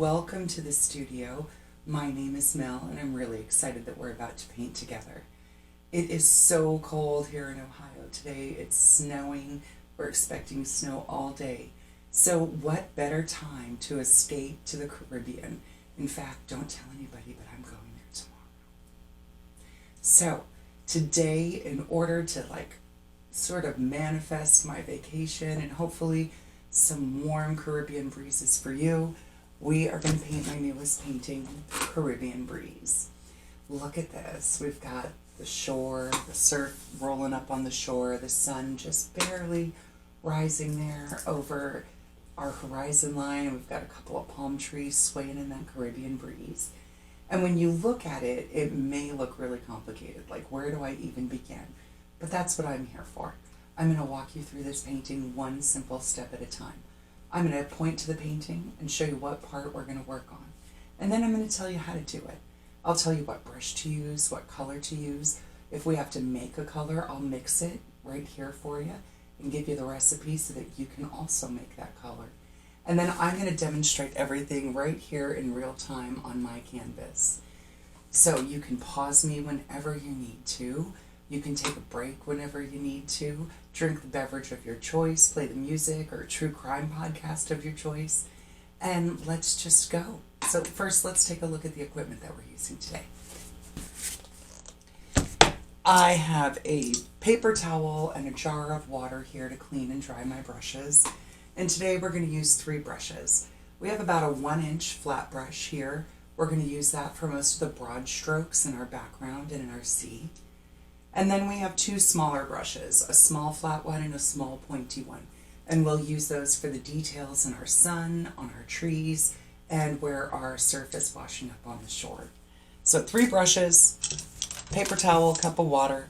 welcome to the studio. My name is Mel, and I'm really excited that we're about to paint together. It is so cold here in Ohio today. It's snowing. We're expecting snow all day. So what better time to escape to the Caribbean? In fact, don't tell anybody, but I'm going there tomorrow. So today, in order to sort of manifest my vacation and hopefully some warm Caribbean breezes for you, we are going to paint my newest painting, Caribbean Breeze. Look at this. We've got the shore, the surf rolling up on the shore, the sun just barely rising there over our horizon line. We've got a couple of palm trees swaying in that Caribbean breeze. And when you look at it, it may look really complicated, like where do I even begin? But that's what I'm here for. I'm going to walk you through this painting one simple step at a time. I'm going to point to the painting and show you what part we're going to work on. And then I'm going to tell you how to do it. I'll tell you what brush to use, what color to use. If we have to make a color, I'll mix it right here for you and give you the recipe so that you can also make that color. And then I'm going to demonstrate everything right here in real time on my canvas. So you can pause me whenever you need to. You can take a break whenever you need to, drink the beverage of your choice, play the music or a true crime podcast of your choice, and let's just go. So first, let's take a look at the equipment that we're using today. I have a paper towel and a jar of water here to clean and dry my brushes. And today we're going to use 3 brushes. We have about a 1-inch flat brush here. We're going to use that for most of the broad strokes in our background and in our sea. And then we have 2 smaller brushes, a small flat one and a small pointy one. And we'll use those for the details in our sun, on our trees, and where our surf is washing up on the shore. So 3 brushes, paper towel, cup of water.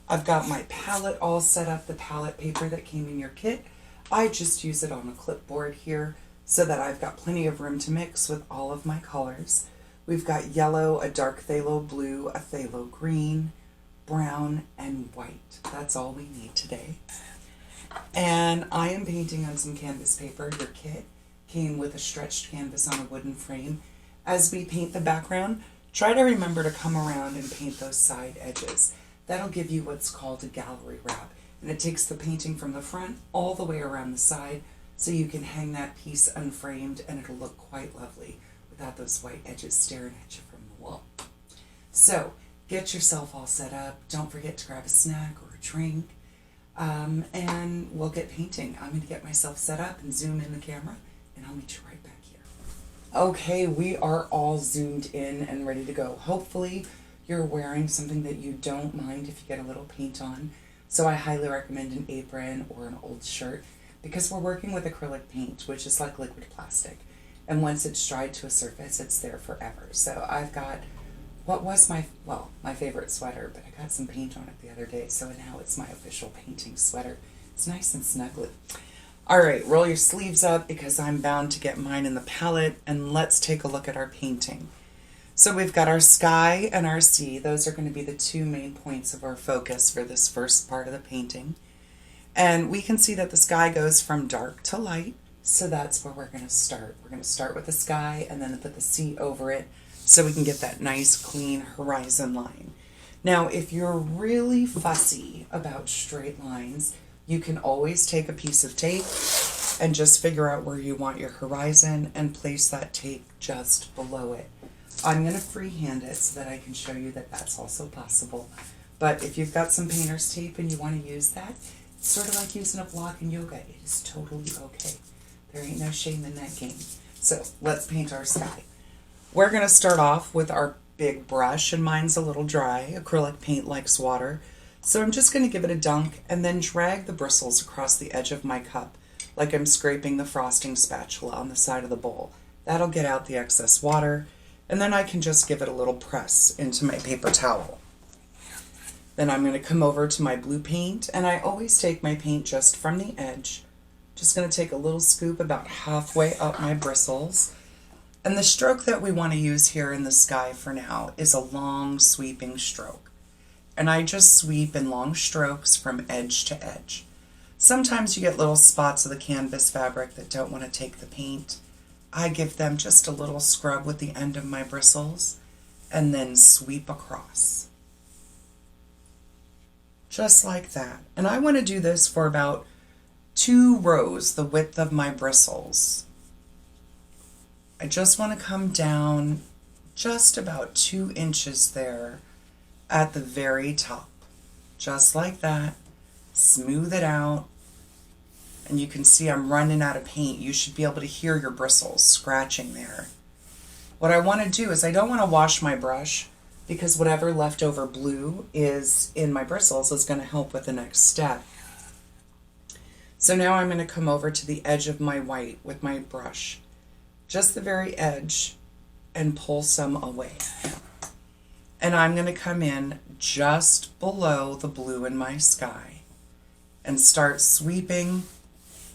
I've got my palette all set up, the palette paper that came in your kit. I just use it on a clipboard here so that I've got plenty of room to mix with all of my colors. We've got yellow, a dark phthalo blue, a phthalo green, brown, and white. That's all we need today. And I am painting on some canvas paper. Your kit came with a stretched canvas on a wooden frame. As we paint the background, try to remember to come around and paint those side edges. That'll give you what's called a gallery wrap. And it takes the painting from the front all the way around the side so you can hang that piece unframed and it'll look quite lovely without those white edges staring at you from the wall. So, get yourself all set up. Don't forget to grab a snack or a drink. And we'll get painting. I'm going to get myself set up and zoom in the camera, and I'll meet you right back here. Okay, we are all zoomed in and ready to go. Hopefully, you're wearing something that you don't mind if you get a little paint on. So I highly recommend an apron or an old shirt because we're working with acrylic paint, which is like liquid plastic. And once it's dried to a surface, it's there forever. So I've got what was my favorite sweater, but I got some paint on it the other day, so now it's my official painting sweater. It's nice and snuggly. All right, roll your sleeves up because I'm bound to get mine in the palette, and let's take a look at our painting. So we've got our sky and our sea. Those are going to be the 2 main points of our focus for this first part of the painting. And we can see that the sky goes from dark to light, so that's where we're going to start. We're going to start with the sky and then put the sea over it, so we can get that nice clean horizon line. Now, if you're really fussy about straight lines, you can always take a piece of tape and just figure out where you want your horizon and place that tape just below it. I'm going to freehand it so that I can show you that that's also possible. But if you've got some painter's tape and you want to use that, it's sort of like using a block in yoga. It is totally okay. There ain't no shame in that game. So let's paint our sky. We're going to start off with our big brush, and mine's a little dry. Acrylic paint likes water. So I'm just going to give it a dunk and then drag the bristles across the edge of my cup like I'm scraping the frosting spatula on the side of the bowl. That'll get out the excess water, and then I can just give it a little press into my paper towel. Then I'm going to come over to my blue paint, and I always take my paint just from the edge. Just going to take a little scoop about halfway up my bristles. And the stroke that we want to use here in the sky for now is a long sweeping stroke. And I just sweep in long strokes from edge to edge. Sometimes you get little spots of the canvas fabric that don't want to take the paint. I give them just a little scrub with the end of my bristles and then sweep across. Just like that. And I want to do this for about 2 rows, the width of my bristles. I just want to come down just about 2 inches there at the very top. Just like that. Smooth it out. And you can see I'm running out of paint. You should be able to hear your bristles scratching there. What I want to do is I don't want to wash my brush because whatever leftover blue is in my bristles is going to help with the next step. So now I'm going to come over to the edge of my white with my brush, just the very edge, and pull some away. And I'm going to come in just below the blue in my sky and start sweeping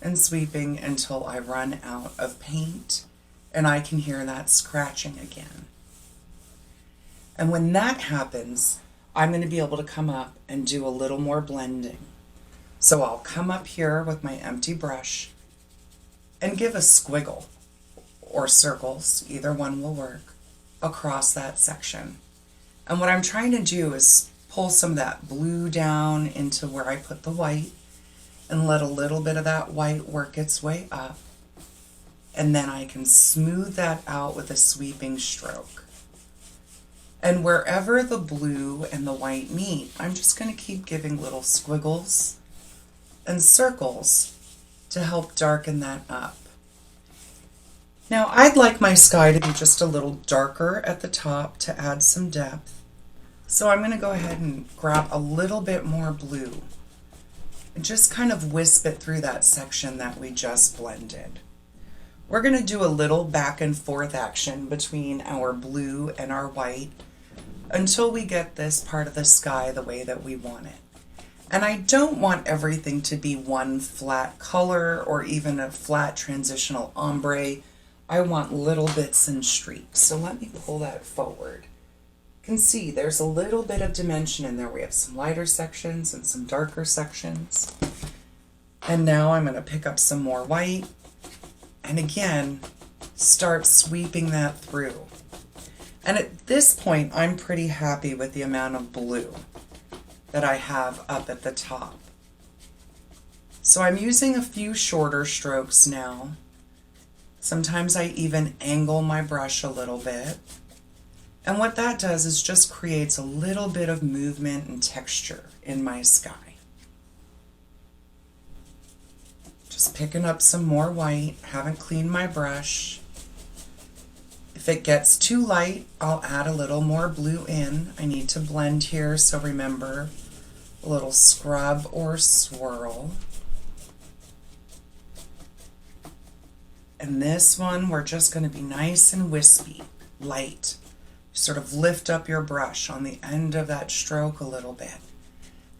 and sweeping until I run out of paint and I can hear that scratching again. And when that happens, I'm going to be able to come up and do a little more blending. So I'll come up here with my empty brush and give a squiggle or circles, either one will work, across that section. And what I'm trying to do is pull some of that blue down into where I put the white and let a little bit of that white work its way up. And then I can smooth that out with a sweeping stroke. And wherever the blue and the white meet, I'm just going to keep giving little squiggles and circles to help darken that up. Now I'd like my sky to be just a little darker at the top to add some depth. So I'm going to go ahead and grab a little bit more blue and just kind of wisp it through that section that we just blended. We're going to do a little back and forth action between our blue and our white until we get this part of the sky the way that we want it. And I don't want everything to be one flat color or even a flat transitional ombre. I want little bits and streaks. So let me pull that forward. You can see there's a little bit of dimension in there. We have some lighter sections and some darker sections. And now I'm going to pick up some more white and again start sweeping that through. And at this point I'm pretty happy with the amount of blue that I have up at the top. So I'm using a few shorter strokes now. Sometimes I even angle my brush a little bit. And what that does is just creates a little bit of movement and texture in my sky. Just picking up some more white, haven't cleaned my brush. If it gets too light, I'll add a little more blue in. I need to blend here, so remember, a little scrub or swirl. And this one, we're just going to be nice and wispy, light. Sort of lift up your brush on the end of that stroke a little bit.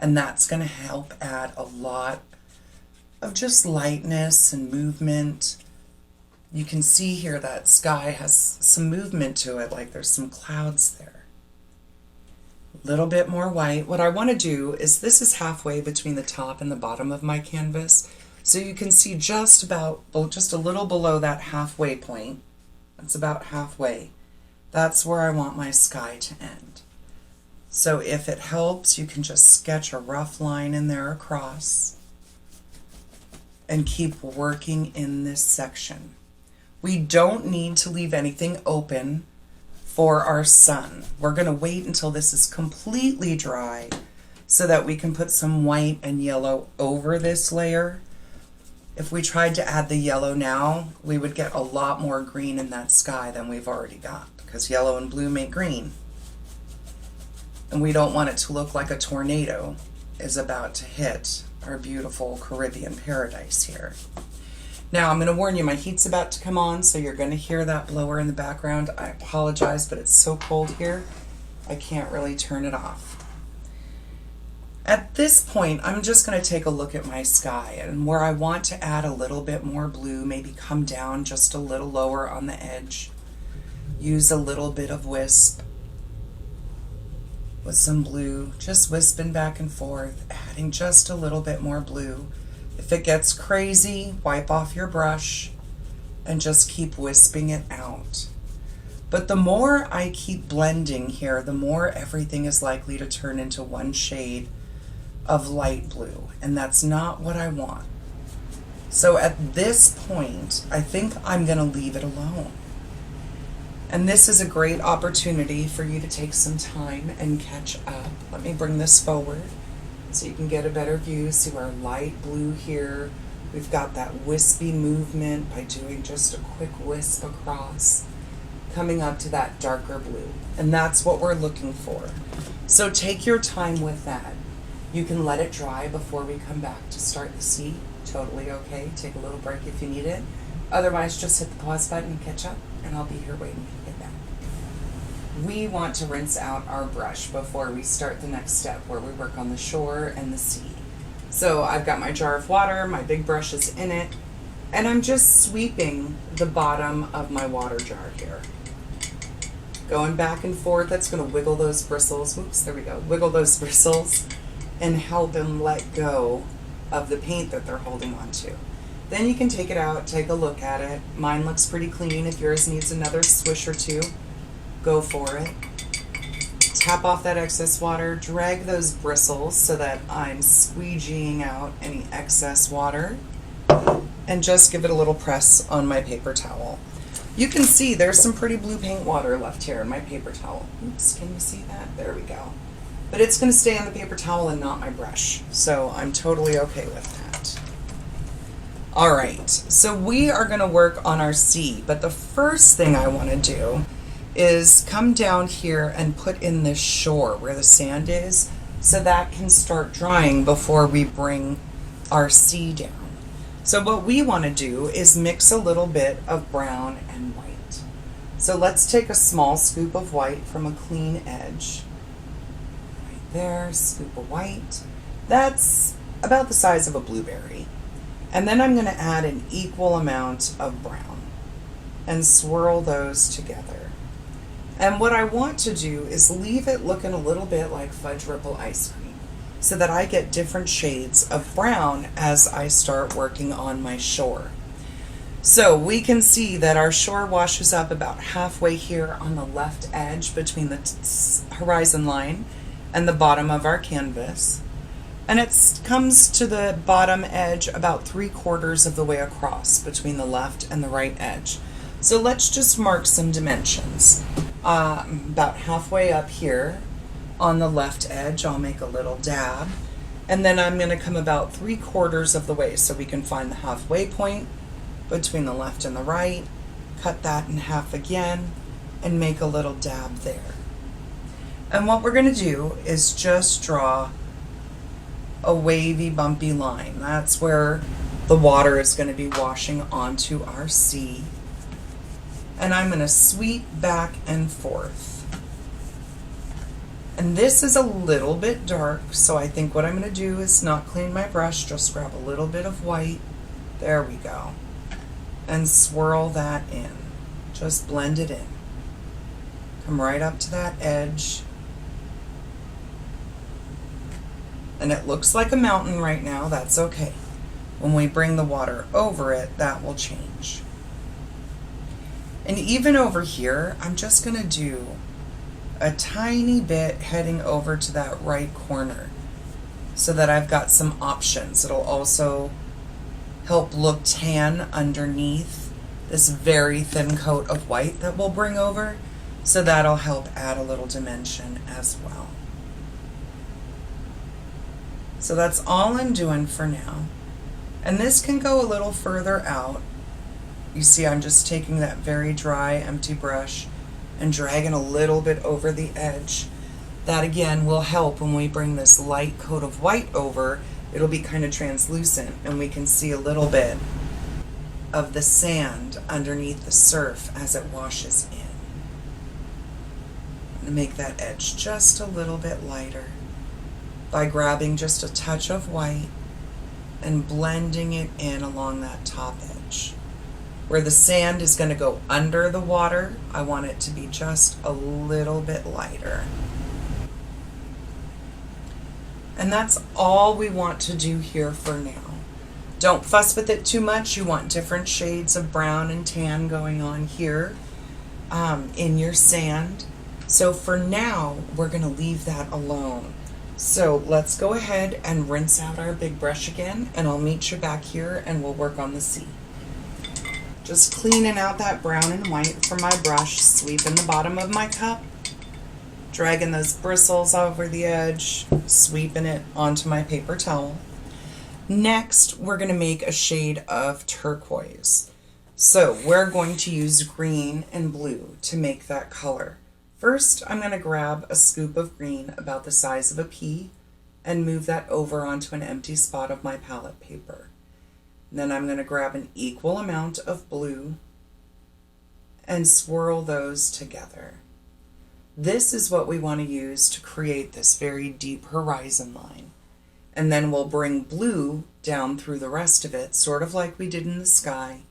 And that's going to help add a lot of just lightness and movement. You can see here that sky has some movement to it, like there's some clouds there. A little bit more white. What I want to do is, this is halfway between the top and the bottom of my canvas. So you can see just a little below that halfway point. That's about halfway. That's where I want my sky to end. So if it helps, you can just sketch a rough line in there across and keep working in this section. We don't need to leave anything open for our sun. We're going to wait until this is completely dry so that we can put some white and yellow over this layer. If we tried to add the yellow now, we would get a lot more green in that sky than we've already got, because yellow and blue make green. And we don't want it to look like a tornado is about to hit our beautiful Caribbean paradise here. Now I'm going to warn you, my heat's about to come on, so you're going to hear that blower in the background. I apologize, but it's so cold here, I can't really turn it off. At this point, I'm just going to take a look at my sky, and where I want to add a little bit more blue, maybe come down just a little lower on the edge. Use a little bit of wisp with some blue, just wisping back and forth, adding just a little bit more blue. If it gets crazy, wipe off your brush and just keep wisping it out. But the more I keep blending here, the more everything is likely to turn into one shade of light blue, and that's not what I want. So at this point, I think I'm going to leave it alone. And this is a great opportunity for you to take some time and catch up. Let me bring this forward so you can get a better view. See our light blue here. We've got that wispy movement by doing just a quick wisp across, coming up to that darker blue. And that's what we're looking for. So take your time with that. You can let it dry before we come back to start the C. Totally okay. Take a little break if you need it. Otherwise, just hit the pause button and catch up, and I'll be here waiting to get back. We want to rinse out our brush before we start the next step where we work on the shore and the sea. So I've got my jar of water, my big brush is in it, and I'm just sweeping the bottom of my water jar here. Going back and forth, that's going to wiggle those bristles. Whoops, there we go. Wiggle those bristles and help them let go of the paint that they're holding on to. Then you can take it out, take a look at it. Mine looks pretty clean. If yours needs another swish or two, go for it. Tap off that excess water, drag those bristles so that I'm squeegeeing out any excess water, and just give it a little press on my paper towel. You can see there's some pretty blue paint water left here in my paper towel. Oops, can you see that? There we go. But it's going to stay on the paper towel and not my brush, so I'm totally okay with that. All right, so we are going to work on our C, but the first thing I want to do is come down here and put in this shore where the sand is, so that can start drying before we bring our C down. So what we want to do is mix a little bit of brown and white. So let's take a small scoop of white from a clean edge. Right there, scoop of white. That's about the size of a blueberry. And then I'm going to add an equal amount of brown and swirl those together. And what I want to do is leave it looking a little bit like fudge ripple ice cream so that I get different shades of brown as I start working on my shore. So we can see that our shore washes up about halfway here on the left edge between the horizon line and the bottom of our canvas. And it comes to the bottom edge about 3/4 of the way across between the left and the right edge. So let's just mark some dimensions. About halfway up here on the left edge, I'll make a little dab. And then I'm going to come about 3/4 of the way so we can find the halfway point between the left and the right. Cut that in half again and make a little dab there. And what we're going to do is just draw a wavy, bumpy line. That's where the water is going to be washing onto our C. And I'm going to sweep back and forth. And this is a little bit dark, so I think what I'm going to do is not clean my brush, just grab a little bit of white. There we go. And swirl that in. Just blend it in. Come right up to that edge. And it looks like a mountain right now. That's okay. When we bring the water over it, that will change. And even over here, I'm just going to do a tiny bit heading over to that right corner so that I've got some options. It'll also help look tan underneath this very thin coat of white that we'll bring over, so that'll help add a little dimension as well. So that's all I'm doing for now. And this can go a little further out. You see I'm just taking that very dry, empty brush and dragging a little bit over the edge. That again will help when we bring this light coat of white over. It'll be kind of translucent and we can see a little bit of the sand underneath the surf as it washes in. I'm going to make that edge just a little bit lighter by grabbing just a touch of white and blending it in along that top edge. Where the sand is going to go under the water, I want it to be just a little bit lighter. And that's all we want to do here for now. Don't fuss with it too much. You want different shades of brown and tan going on here in your sand. So for now, we're going to leave that alone. So let's go ahead and rinse out our big brush again, and I'll meet you back here and we'll work on the sea. Just cleaning out that brown and white from my brush, sweeping the bottom of my cup, dragging those bristles over the edge, sweeping it onto my paper towel. Next, we're going to make a shade of turquoise. So we're going to use green and blue to make that color. First, I'm going to grab a scoop of green about the size of a pea and move that over onto an empty spot of my palette paper. Then I'm going to grab an equal amount of blue and swirl those together. This is what we want to use to create this very deep horizon line. And then we'll bring blue down through the rest of it, sort of like we did in the sky,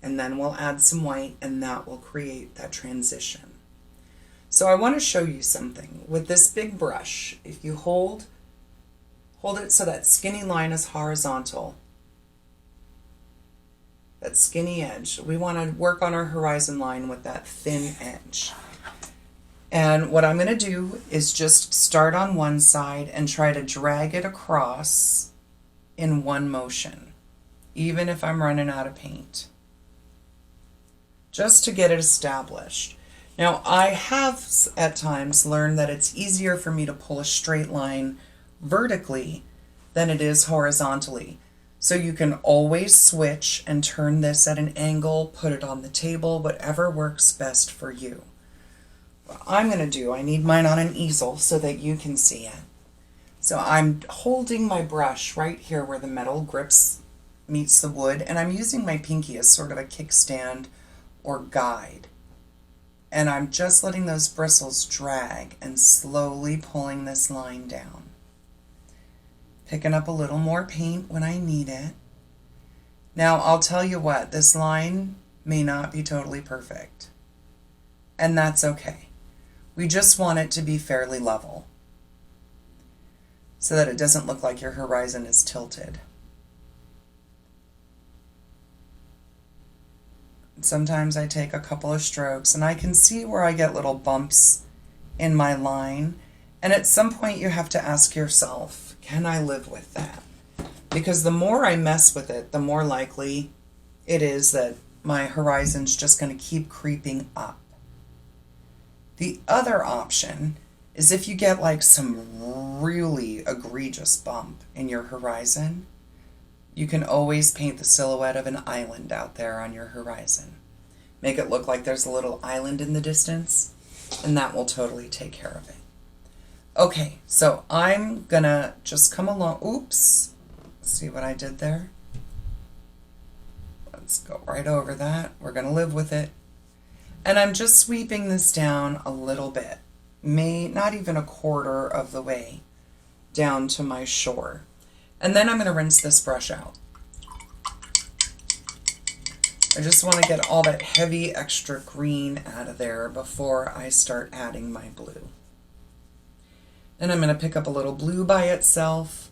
and then we'll add some white, and that will create that transition. So I want to show you something. With this big brush, if you hold it so that skinny line is horizontal, that skinny edge, we want to work on our horizon line with that thin edge. And what I'm going to do is just start on one side and try to drag it across in one motion, even if I'm running out of paint, just to get it established. Now, I have at times learned that it's easier for me to pull a straight line vertically than it is horizontally. So you can always switch and turn this at an angle, put it on the table, whatever works best for you. What I'm going to do, I need mine on an easel so that you can see it. So I'm holding my brush right here where the metal grips meets the wood, and I'm using my pinky as sort of a kickstand or guide. And I'm just letting those bristles drag and slowly pulling this line down. Picking up a little more paint when I need it. Now, I'll tell you what, this line may not be totally perfect. And that's okay. We just want it to be fairly level so that it doesn't look like your horizon is tilted. Sometimes I take a couple of strokes and I can see where I get little bumps in my line. And at some point you have to ask yourself, can I live with that? Because the more I mess with it, the more likely it is that my horizon's just going to keep creeping up. The other option is if you get like some really egregious bump in your horizon, you can always paint the silhouette of an island out there on your horizon. Make it look like there's a little island in the distance, and that will totally take care of it. Okay, so I'm gonna just come along. Oops, see what I did there? Let's go right over that. We're gonna live with it. And I'm just sweeping this down a little bit, not even a quarter of the way down to my shore. And then I'm going to rinse this brush out. I just want to get all that heavy extra green out of there before I start adding my blue. Then I'm going to pick up a little blue by itself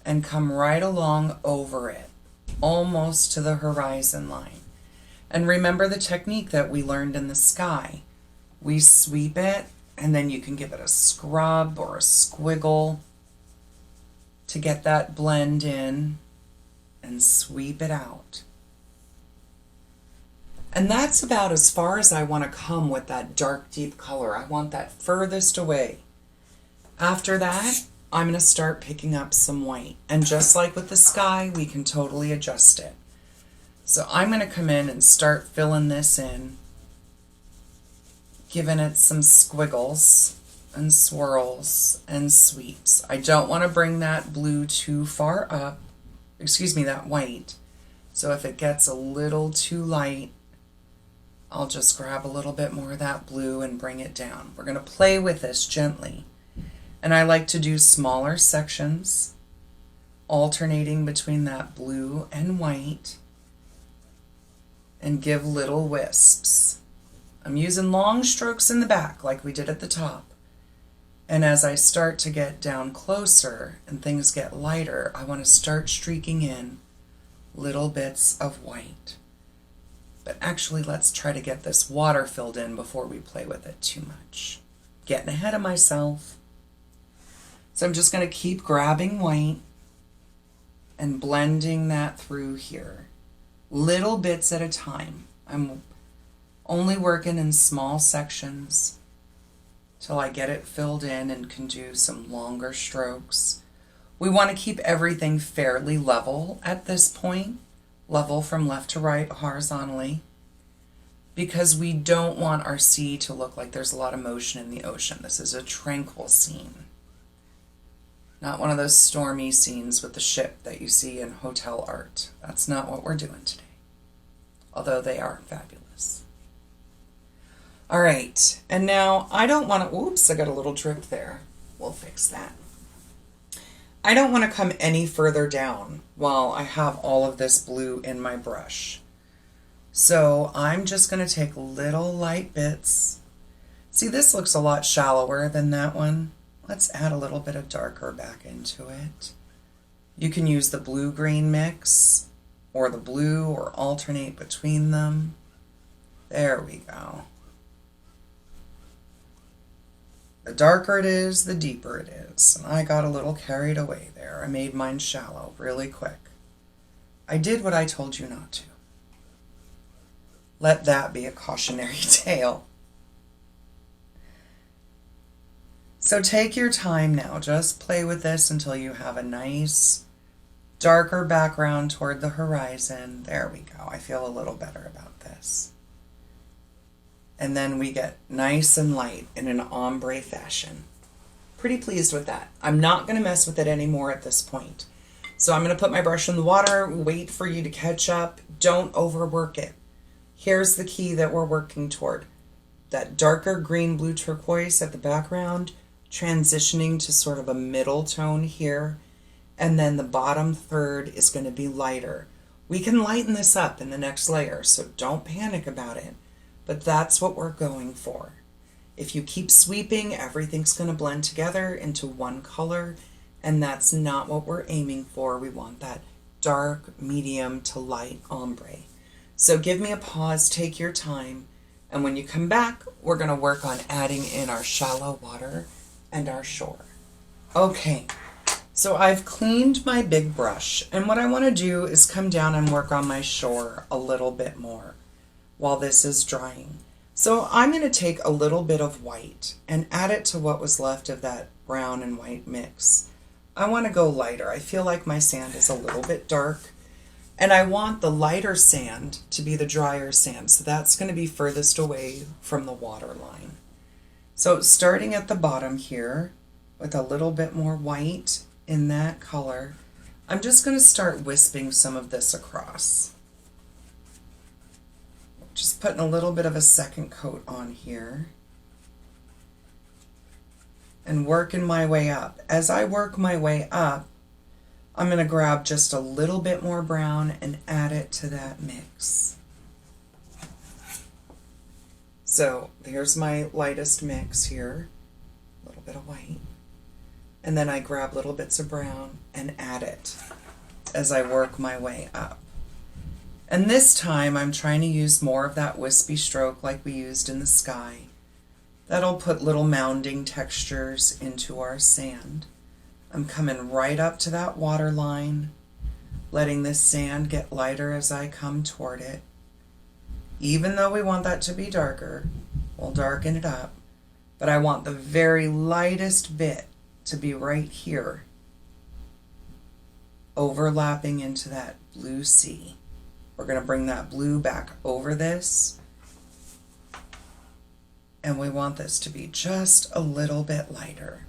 and come right along over it, almost to the horizon line. And remember the technique that we learned in the sky. We sweep it, and then you can give it a scrub or a squiggle to get that blend in and sweep it out. And that's about as far as I want to come with that dark, deep color. I want that furthest away. After that, I'm going to start picking up some white. And just like with the sky, we can totally adjust it. So I'm going to come in and start filling this in, giving it some squiggles and swirls and sweeps. I don't want to bring that blue too far up, that white. So if it gets a little too light, I'll just grab a little bit more of that blue and bring it down. We're going to play with this gently. And I like to do smaller sections, alternating between that blue and white, and give little wisps. I'm using long strokes in the back like we did at the top. And as I start to get down closer and things get lighter, I want to start streaking in little bits of white. But actually, let's try to get this water filled in before we play with it too much. Getting ahead of myself. So I'm just going to keep grabbing white and blending that through here. Little bits at a time. I'm only working in small sections till I get it filled in and can do some longer strokes. We want to keep everything fairly level at this point, level from left to right horizontally, because we don't want our sea to look like there's a lot of motion in the ocean. This is a tranquil scene. Not one of those stormy scenes with the ship that you see in hotel art. That's not what we're doing today, although they are fabulous. All right, and now I don't want to, oops, I got a little drip there. We'll fix that. I don't want to come any further down while I have all of this blue in my brush. So I'm just going to take little light bits. See, this looks a lot shallower than that one. Let's add a little bit of darker back into it. You can use the blue-green mix or the blue or alternate between them. There we go. The darker it is, the deeper it is. And I got a little carried away there. I made mine shallow really quick. I did what I told you not to. Let that be a cautionary tale. So take your time now. Just play with this until you have a nice darker background toward the horizon. There we go. I feel a little better about this. And then we get nice and light in an ombre fashion. Pretty pleased with that. I'm not going to mess with it anymore at this point. So I'm going to put my brush in the water, wait for you to catch up. Don't overwork it. Here's the key that we're working toward. That darker green, blue, turquoise at the background, transitioning to sort of a middle tone here. And then the bottom third is going to be lighter. We can lighten this up in the next layer, so don't panic about it. But that's what we're going for. If you keep sweeping, everything's going to blend together into one color, and that's not what we're aiming for. We want that dark, medium to light ombre. So give me a pause, take your time, and when you come back, we're going to work on adding in our shallow water and our shore. Okay, so I've cleaned my big brush, and what I want to do is come down and work on my shore a little bit more while this is drying. So I'm going to take a little bit of white and add it to what was left of that brown and white mix. I want to go lighter. I feel like my sand is a little bit dark, and I want the lighter sand to be the drier sand. So that's going to be furthest away from the water line. So starting at the bottom here with a little bit more white in that color, I'm just going to start wisping some of this across. Just putting a little bit of a second coat on here and working my way up. As I work my way up, I'm going to grab just a little bit more brown and add it to that mix. So there's my lightest mix here, a little bit of white. And then I grab little bits of brown and add it as I work my way up. And this time I'm trying to use more of that wispy stroke like we used in the sky. That'll put little mounding textures into our sand. I'm coming right up to that water line, letting this sand get lighter as I come toward it. Even though we want that to be darker, we'll darken it up. But I want the very lightest bit to be right here, overlapping into that blue sea. We're going to bring that blue back over this, and we want this to be just a little bit lighter.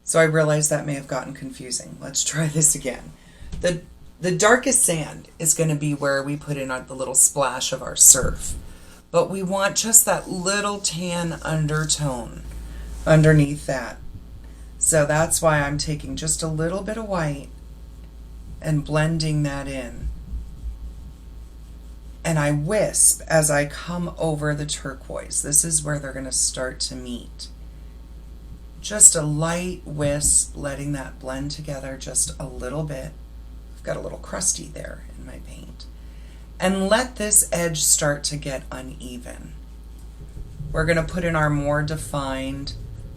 So I realize that may have gotten confusing. Let's try this again. The darkest sand is going to be where we put in the little splash of our surf, but we want just that little tan undertone underneath that. So that's why I'm taking just a little bit of white and blending that in. And I wisp as I come over the turquoise. This is where they're going to start to meet. Just a light wisp, letting that blend together just a little bit. I've got a little crusty there in my paint. And let this edge start to get uneven. We're going to put in our more defined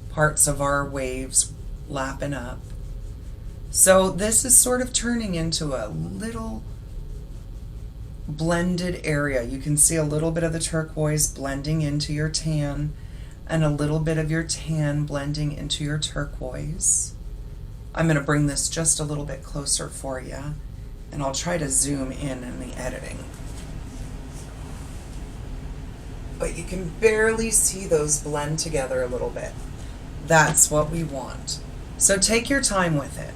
parts of our waves lapping up. So this is sort of turning into a little blended area. You can see a little bit of the turquoise blending into your tan and a little bit of your tan blending into your turquoise. I'm going to bring this just a little bit closer for you, and I'll try to zoom in the editing. But you can barely see those blend together a little bit. That's what we want. So take your time with it.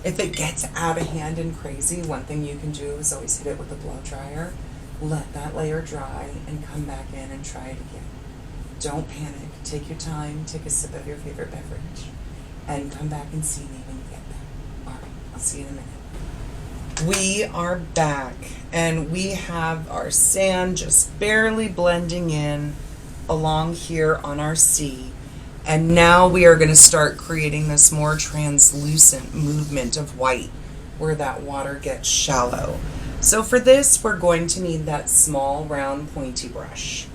If it gets out of hand and crazy, one thing you can do is always hit it with a blow dryer, let that layer dry, and come back in and try it again. Don't panic. Take your time, take a sip of your favorite beverage, and come back and see me when you get back. All right, I'll see you in a minute. We are back, and we have our sand just barely blending in along here on our sea. And now we are going to start creating this more translucent movement of white where that water gets shallow. So for this, we're going to need that small, round, pointy brush.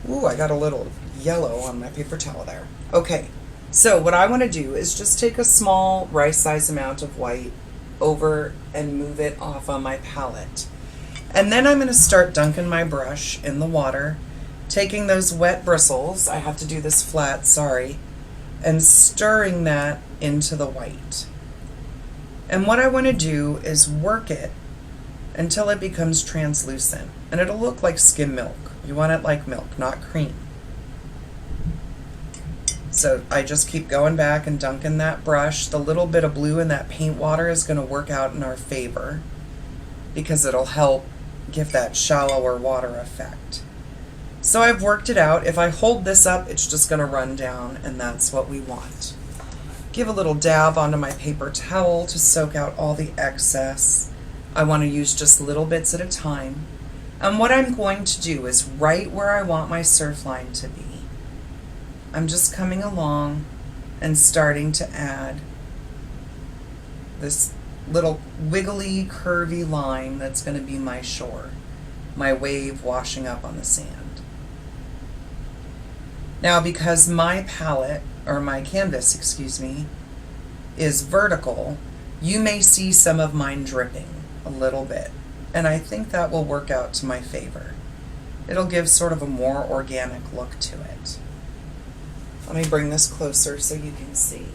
Ooh, I got a little yellow on my paper towel there. Okay, so what I want to do is just take a small rice-size amount of white over and move it off on my palette. And then I'm going to start dunking my brush in the water, taking those wet bristles, I have to do this flat, sorry, and stirring that into the white. And what I want to do is work it until it becomes translucent. And it'll look like skim milk. You want it like milk, not cream. So I just keep going back and dunking that brush. The little bit of blue in that paint water is going to work out in our favor because it'll help give that shallower water effect. So I've worked it out. If I hold this up, it's just going to run down, and that's what we want. Give a little dab onto my paper towel to soak out all the excess. I want to use just little bits at a time. And what I'm going to do is right where I want my surf line to be, I'm just coming along and starting to add this little wiggly, curvy line that's going to be my shore, my wave washing up on the sand. Now, because my palette, or my canvas, excuse me, is vertical, you may see some of mine dripping a little bit, and I think that will work out to my favor. It'll give sort of a more organic look to it. Let me bring this closer so you can see.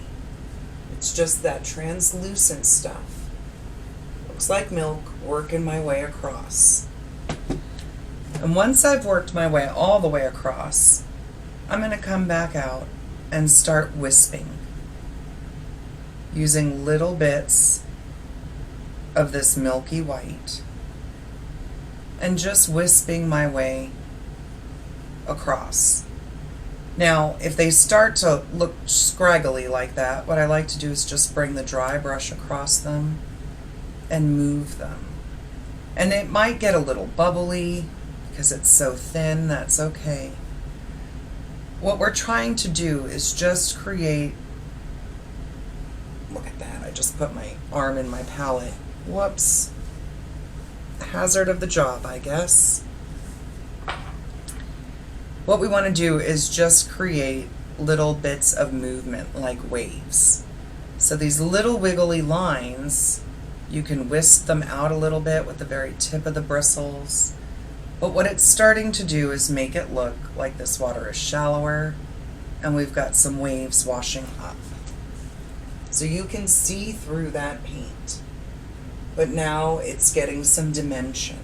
It's just that translucent stuff. Looks like milk, working my way across. And once I've worked my way all the way across, I'm going to come back out and start wisping using little bits of this milky white and just wisping my way across. Now, if they start to look scraggly like that, what I like to do is just bring the dry brush across them and move them. And it might get a little bubbly because it's so thin, that's okay. What we're trying to do is just create, look at that, I just put my arm in my palette. Whoops. Hazard of the job, I guess. What we want to do is just create little bits of movement like waves. So these little wiggly lines, you can whisk them out a little bit with the very tip of the bristles. But what it's starting to do is make it look like this water is shallower and we've got some waves washing up. So you can see through that paint, but now it's getting some dimension.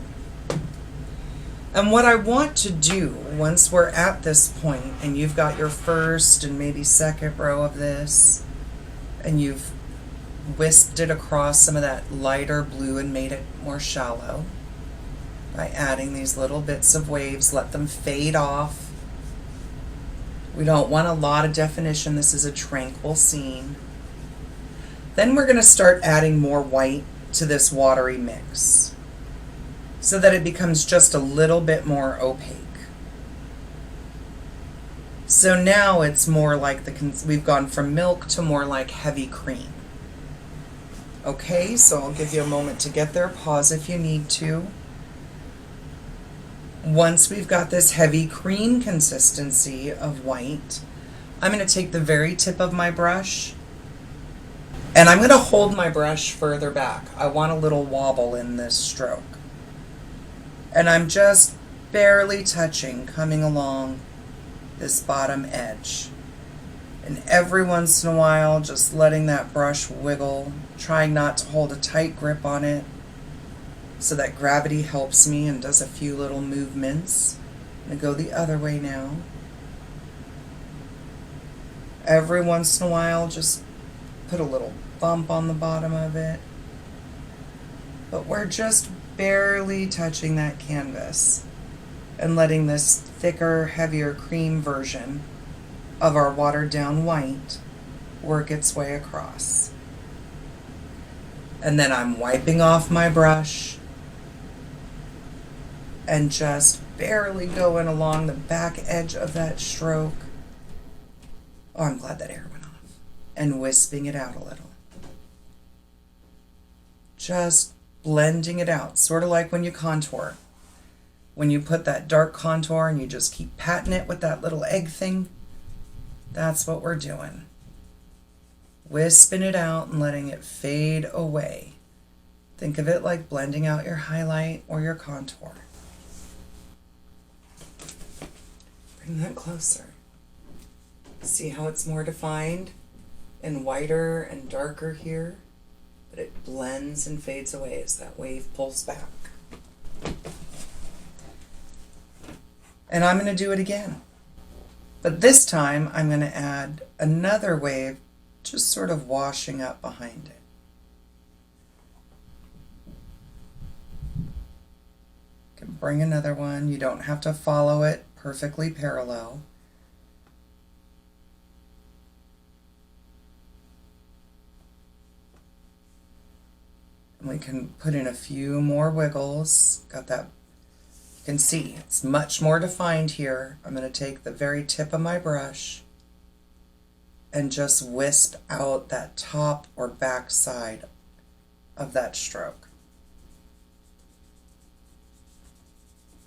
And what I want to do once we're at this point and you've got your first and maybe second row of this and you've wisped it across some of that lighter blue and made it more shallow, by adding these little bits of waves, let them fade off. We don't want a lot of definition. This is a tranquil scene. Then we're going to start adding more white to this watery mix so that it becomes just a little bit more opaque. So now it's more like we've gone from milk to more like heavy cream. Okay, so I'll give you a moment to get there. Pause if you need to. Once we've got this heavy cream consistency of white, I'm going to take the very tip of my brush and I'm going to hold my brush further back. I want a little wobble in this stroke. And I'm just barely touching, coming along this bottom edge. And every once in a while, just letting that brush wiggle, trying not to hold a tight grip on it so that gravity helps me and does a few little movements. I'm going to go the other way now. Every once in a while, just put a little bump on the bottom of it. But we're just barely touching that canvas and letting this thicker, heavier cream version of our watered down white work its way across. And then I'm wiping off my brush and just barely going along the back edge of that stroke. Oh, I'm glad that air went off. And wisping it out a little. Just blending it out, sort of like when you contour. When you put that dark contour and you just keep patting it with that little egg thing, that's what we're doing. Wisping it out and letting it fade away. Think of it like blending out your highlight or your contour. Bring that closer. See how it's more defined and whiter and darker here? But it blends and fades away as that wave pulls back. And I'm going to do it again. But this time I'm going to add another wave, just sort of washing up behind it. You can bring another one. You don't have to follow it perfectly parallel. And we can put in a few more wiggles. Got that. You can see it's much more defined here. I'm going to take the very tip of my brush and just wisp out that top or back side of that stroke.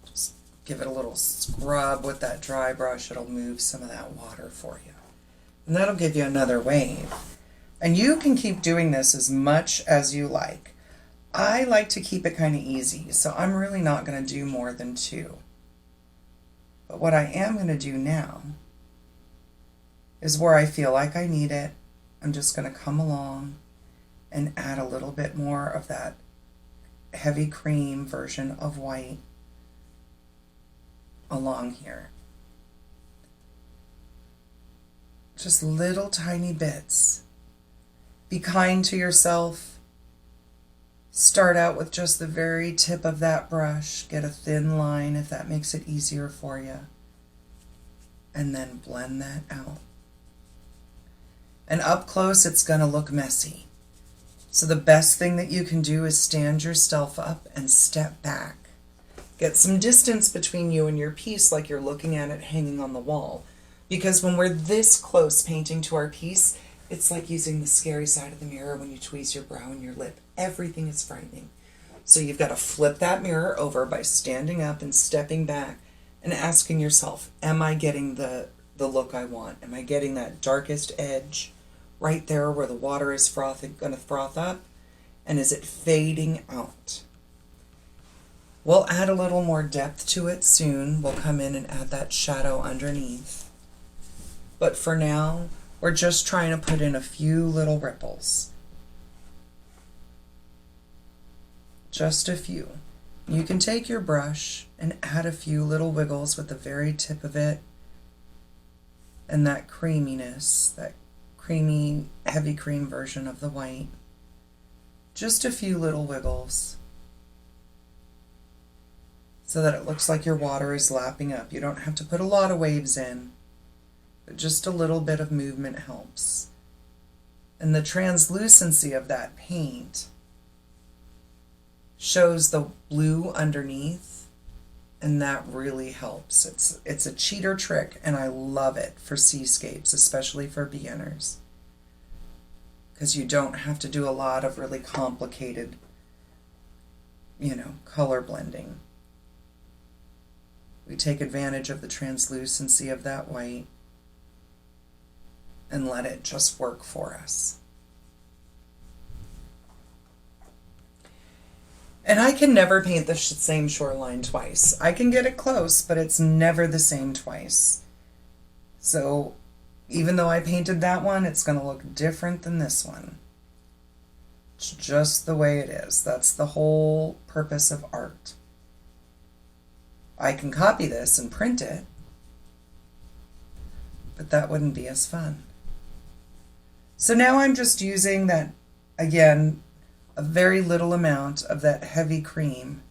Just give it a little scrub with that dry brush. It'll move some of that water for you. And that'll give you another wave. And you can keep doing this as much as you like. I like to keep it kind of easy, so I'm really not going to do more than 2. But what I am going to do now is where I feel like I need it, I'm just going to come along and add a little bit more of that heavy cream version of white along here. Just little tiny bits. Be kind to yourself. Start out with just the very tip of that brush. Get a thin line if that makes it easier for you. And then blend that out. And up close, it's going to look messy. So the best thing that you can do is stand yourself up and step back. Get some distance between you and your piece like you're looking at it hanging on the wall. Because when we're this close painting to our piece, it's like using the scary side of the mirror when you tweeze your brow and your lip. Everything is frightening. So you've got to flip that mirror over by standing up and stepping back and asking yourself, am I getting the look I want? Am I getting that darkest edge right there where the water is going to froth up? And is it fading out? We'll add a little more depth to it soon. We'll come in and add that shadow underneath. But for now, we're just trying to put in a few little ripples. Just a few. You can take your brush and add a few little wiggles with the very tip of it and that creaminess, that creamy, heavy cream version of the white. Just a few little wiggles so that it looks like your water is lapping up. You don't have to put a lot of waves in, but just a little bit of movement helps. And the translucency of that paint shows the blue underneath, and that really helps. It's a cheater trick, and I love it for seascapes, especially for beginners, because you don't have to do a lot of really complicated, color blending. We take advantage of the translucency of that white and let it just work for us. And I can never paint the same shoreline twice. I can get it close, but it's never the same twice. So even though I painted that one, it's going to look different than this one. It's just the way it is. That's the whole purpose of art. I can copy this and print it, but that wouldn't be as fun. So now I'm just using that, again, a very little amount of that heavy cream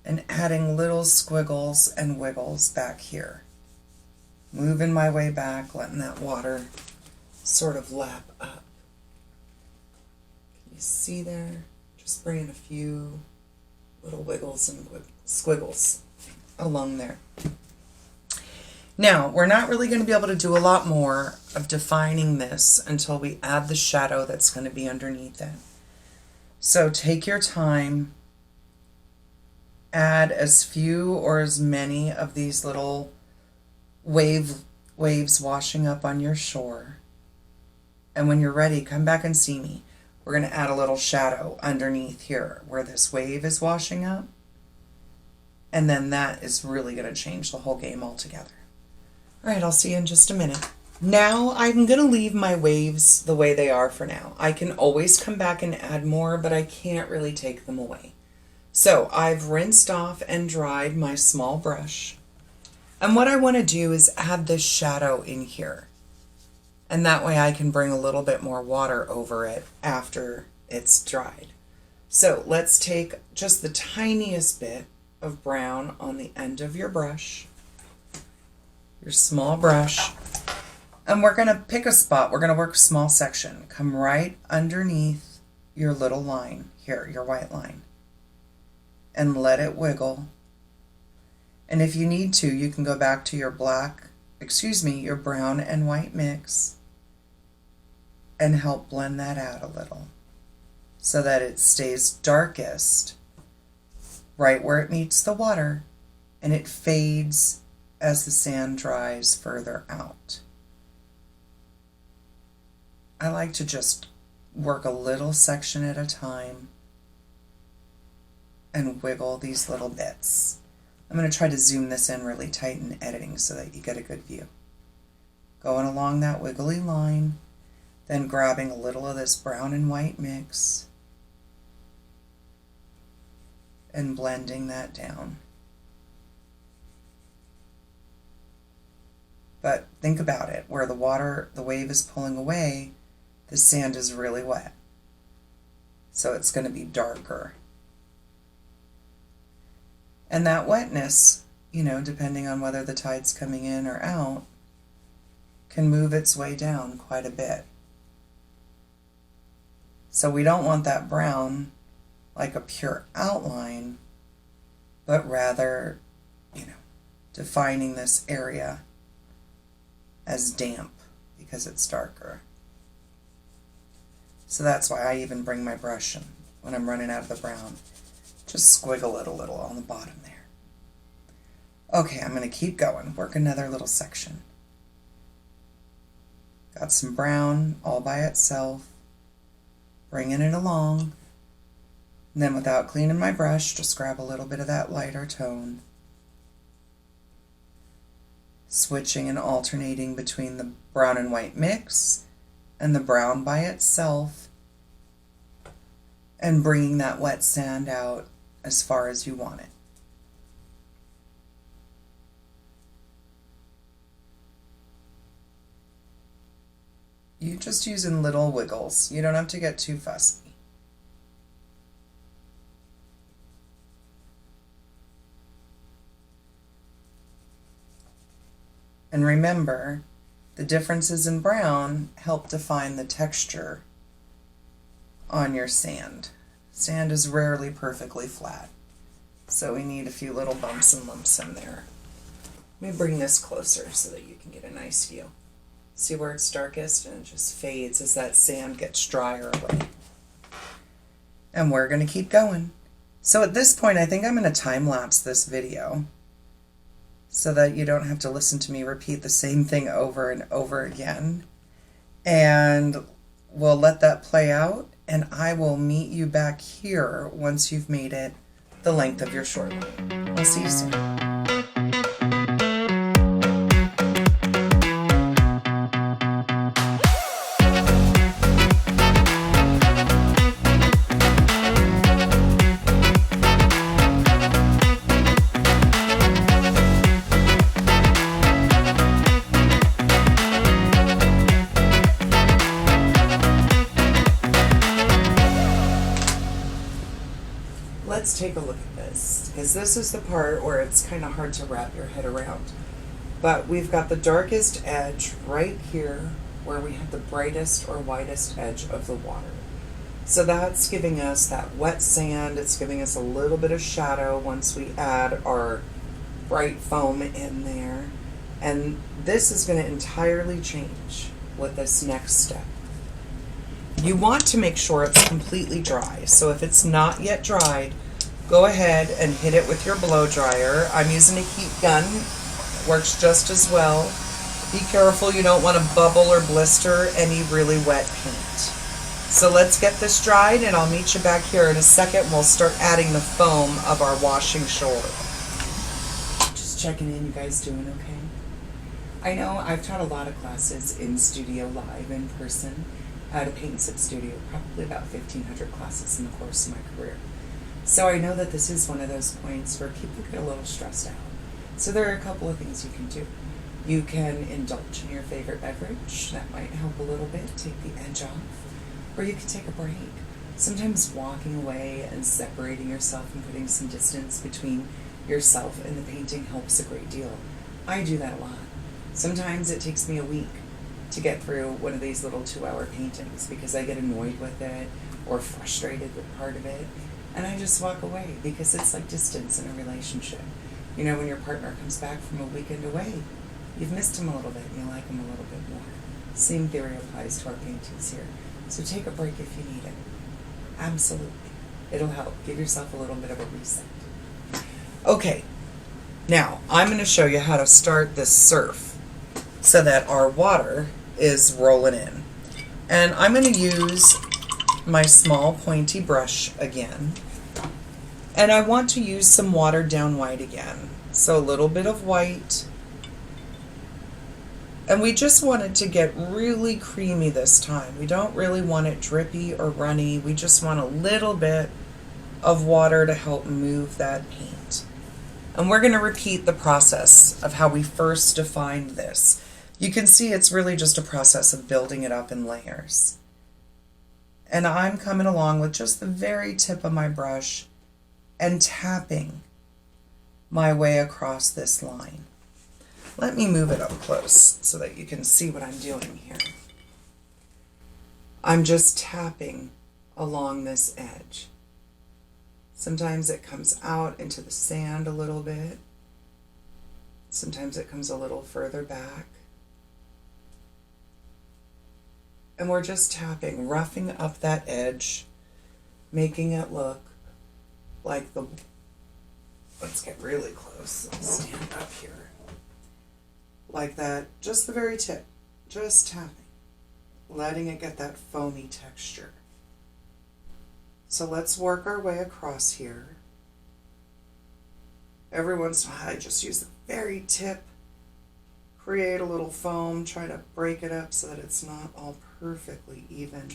and adding little squiggles and wiggles back here. Moving my way back, letting that water sort of lap up. Can you see there? Just bringing a few little wiggles and squiggles along there. Now, we're not really going to be able to do a lot more of defining this until we add the shadow that's going to be underneath it. So take your time, add as few or as many of these little waves washing up on your shore. And when you're ready, come back and see me. We're going to add a little shadow underneath here where this wave is washing up. And then that is really going to change the whole game altogether. All right, I'll see you in just a minute. Now I'm going to leave my waves the way they are for now. I can always come back and add more, but I can't really take them away. So I've rinsed off and dried my small brush. And what I want to do is add this shadow in here. And that way I can bring a little bit more water over it after it's dried. So let's take just the tiniest bit of brown on the end of your brush, your small brush, and we're going to pick a spot. We're going to work a small section. Come right underneath your little line here, your white line, and let it wiggle. And if you need to, you can go back to your your brown and white mix and help blend that out a little so that it stays darkest right where it meets the water and it fades as the sand dries further out. I like to just work a little section at a time and wiggle these little bits. I'm going to try to zoom this in really tight in editing so that you get a good view. Going along that wiggly line, then grabbing a little of this brown and white mix and blending that down. But think about it, where the wave is pulling away, the sand is really wet. So it's going to be darker. And that wetness, depending on whether the tide's coming in or out, can move its way down quite a bit. So we don't want that brown like a pure outline, but rather, defining this area as damp because it's darker. So that's why I even bring my brush in when I'm running out of the brown. Just squiggle it a little on the bottom there. Okay, I'm going to keep going. Work another little section. Got some brown all by itself. Bringing it along. And then without cleaning my brush, just grab a little bit of that lighter tone. Switching and alternating between the brown and white mix and the brown by itself. And bringing that wet sand out as far as you want it. You're just using little wiggles. You don't have to get too fussy. And remember, the differences in brown help define the texture on your sand. Sand is rarely perfectly flat, so we need a few little bumps and lumps in there. Let me bring this closer so that you can get a nice view. See where it's darkest? And it just fades as that sand gets drier away. And we're going to keep going. So at this point, I think I'm going to time lapse this video so that you don't have to listen to me repeat the same thing over and over again. And we'll let that play out, and I will meet you back here once you've made it the length of your short loop. I'll see you soon. Let's take a look at this, because this is the part where it's kind of hard to wrap your head around. But we've got the darkest edge right here where we have the brightest or widest edge of the water. So that's giving us that wet sand. It's giving us a little bit of shadow once we add our bright foam in there. And this is going to entirely change with this next step. You want to make sure it's completely dry. So if it's not yet dried, go ahead and hit it with your blow dryer. I'm using a heat gun. Works just as well. Be careful you don't want to bubble or blister any really wet paint. So let's get this dried, and I'll meet you back here in a second. We'll start adding the foam of our washing shore. Just checking in. You guys doing okay? I know I've taught a lot of classes in Studio Live in person at a paint and sip studio, probably about 1,500 classes in the course of my career. So I know that this is one of those points where people get a little stressed out. So there are a couple of things you can do. You can indulge in your favorite beverage. That might help a little bit, take the edge off. Or you can take a break. Sometimes walking away and separating yourself and putting some distance between yourself and the painting helps a great deal. I do that a lot. Sometimes it takes me a week to get through one of these little 2-hour paintings because I get annoyed with it or frustrated with part of it. And I just walk away because it's like distance in a relationship. You know, when your partner comes back from a weekend away, you've missed him a little bit and you like him a little bit more. Same theory applies to our paintings here. So take a break if you need it. Absolutely. It'll help. Give yourself a little bit of a reset. Okay, now I'm going to show you how to start this surf so that our water is rolling in. And I'm going to use my small pointy brush again. And I want to use some watered down white again. So a little bit of white. And we just want it to get really creamy this time. We don't really want it drippy or runny. We just want a little bit of water to help move that paint. And we're going to repeat the process of how we first defined this. You can see it's really just a process of building it up in layers. And I'm coming along with just the very tip of my brush and tapping my way across this line. Let me move it up close so that you can see what I'm doing here. I'm just tapping along this edge. Sometimes it comes out into the sand a little bit. Sometimes it comes a little further back. And we're just tapping, roughing up that edge, making it look like the... Let's get really close. I'll stand up here. Like that, just the very tip. Just tapping. Letting it get that foamy texture. So let's work our way across here. Every once in a while, I just use the very tip. Create a little foam, try to break it up so that it's not all perfectly even.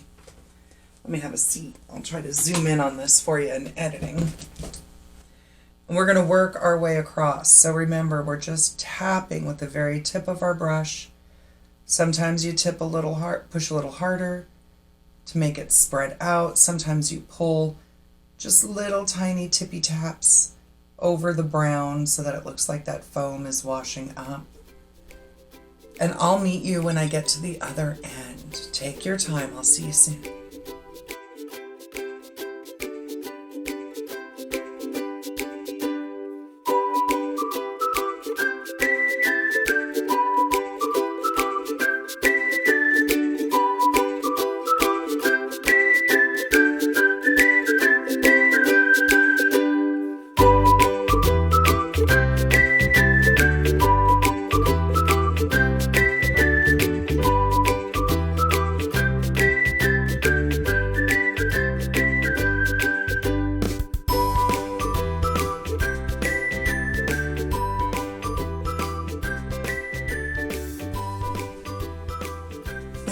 Let me have a seat. I'll try to zoom in on this for you in editing. And we're going to work our way across. So remember, we're just tapping with the very tip of our brush. Sometimes you tip a little hard, push a little harder to make it spread out. Sometimes you pull just little tiny tippy taps over the brown so that it looks like that foam is washing up. And I'll meet you when I get to the other end. Take your time. I'll see you soon.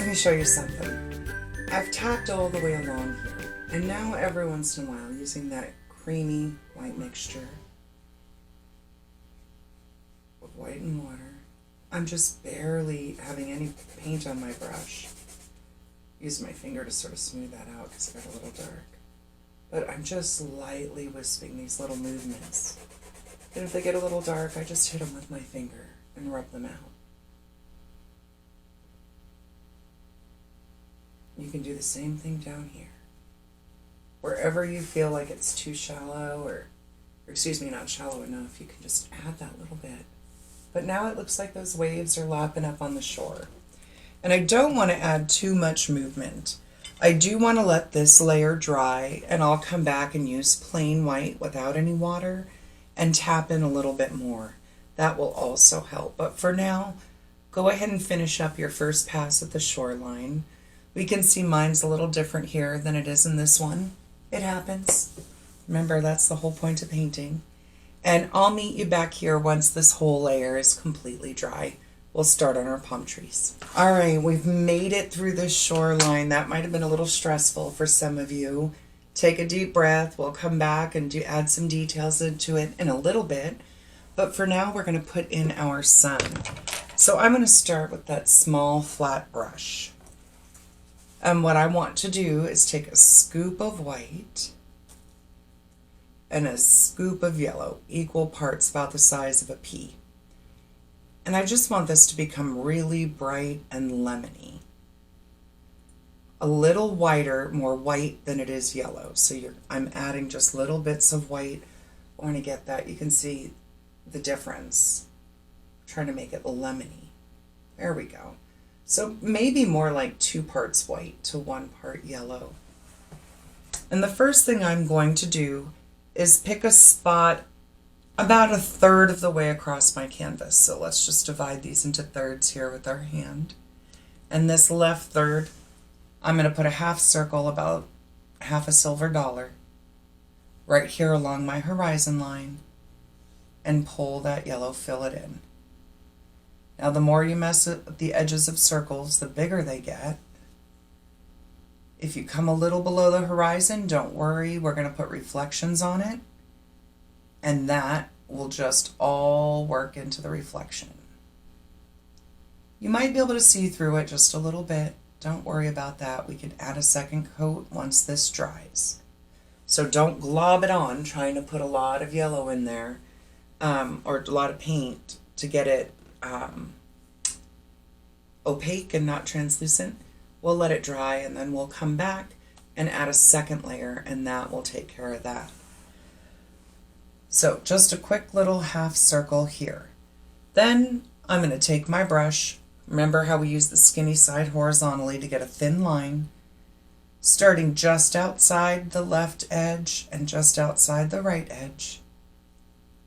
me show you something. I've tacked all the way along here, and now every once in a while, using that creamy white mixture with white and water, I'm just barely having any paint on my brush. Use my finger to sort of smooth that out because it got a little dark. But I'm just lightly wisping these little movements. And if they get a little dark, I just hit them with my finger and rub them out. You can do the same thing down here. Wherever you feel like it's too shallow, or excuse me, not shallow enough, you can just add that little bit. But now it looks like those waves are lapping up on the shore. And I don't want to add too much movement. I do want to let this layer dry, and I'll come back and use plain white without any water and tap in a little bit more. That will also help. But for now, go ahead and finish up your first pass at the shoreline. We can see mine's a little different here than it is in this one. It happens. Remember, that's the whole point of painting. And I'll meet you back here once this whole layer is completely dry. We'll start on our palm trees. All right, we've made it through the shoreline. That might have been a little stressful for some of you. Take a deep breath. We'll come back and add some details into it in a little bit. But for now, we're going to put in our sun. So I'm going to start with that small flat brush. And what I want to do is take a scoop of white and a scoop of yellow, equal parts, about the size of a pea. And I just want this to become really bright and lemony. A little whiter, more white than it is yellow. So I'm adding just little bits of white. I want to get that. You can see the difference. I'm trying to make it lemony. There we go. So maybe more like 2 parts white to 1 part yellow. And the first thing I'm going to do is pick a spot about 1/3 of the way across my canvas. So let's just divide these into thirds here with our hand. And this left third, I'm going to put a half circle, about half a silver dollar, right here along my horizon line, and pull that yellow, fill it in. Now the more you mess with the edges of circles, the bigger they get. If you come a little below the horizon, don't worry, we're going to put reflections on it, and that will just all work into the reflection. You might be able to see through it just a little bit. Don't worry about that. We can add a second coat once this dries. So don't glob it on trying to put a lot of yellow in there, or a lot of paint to get it opaque and not translucent. We'll let it dry, and then we'll come back and add a second layer, and that will take care of that. So just a quick little half circle here. Then I'm going to take my brush. Remember how we use the skinny side horizontally to get a thin line, starting just outside the left edge and just outside the right edge.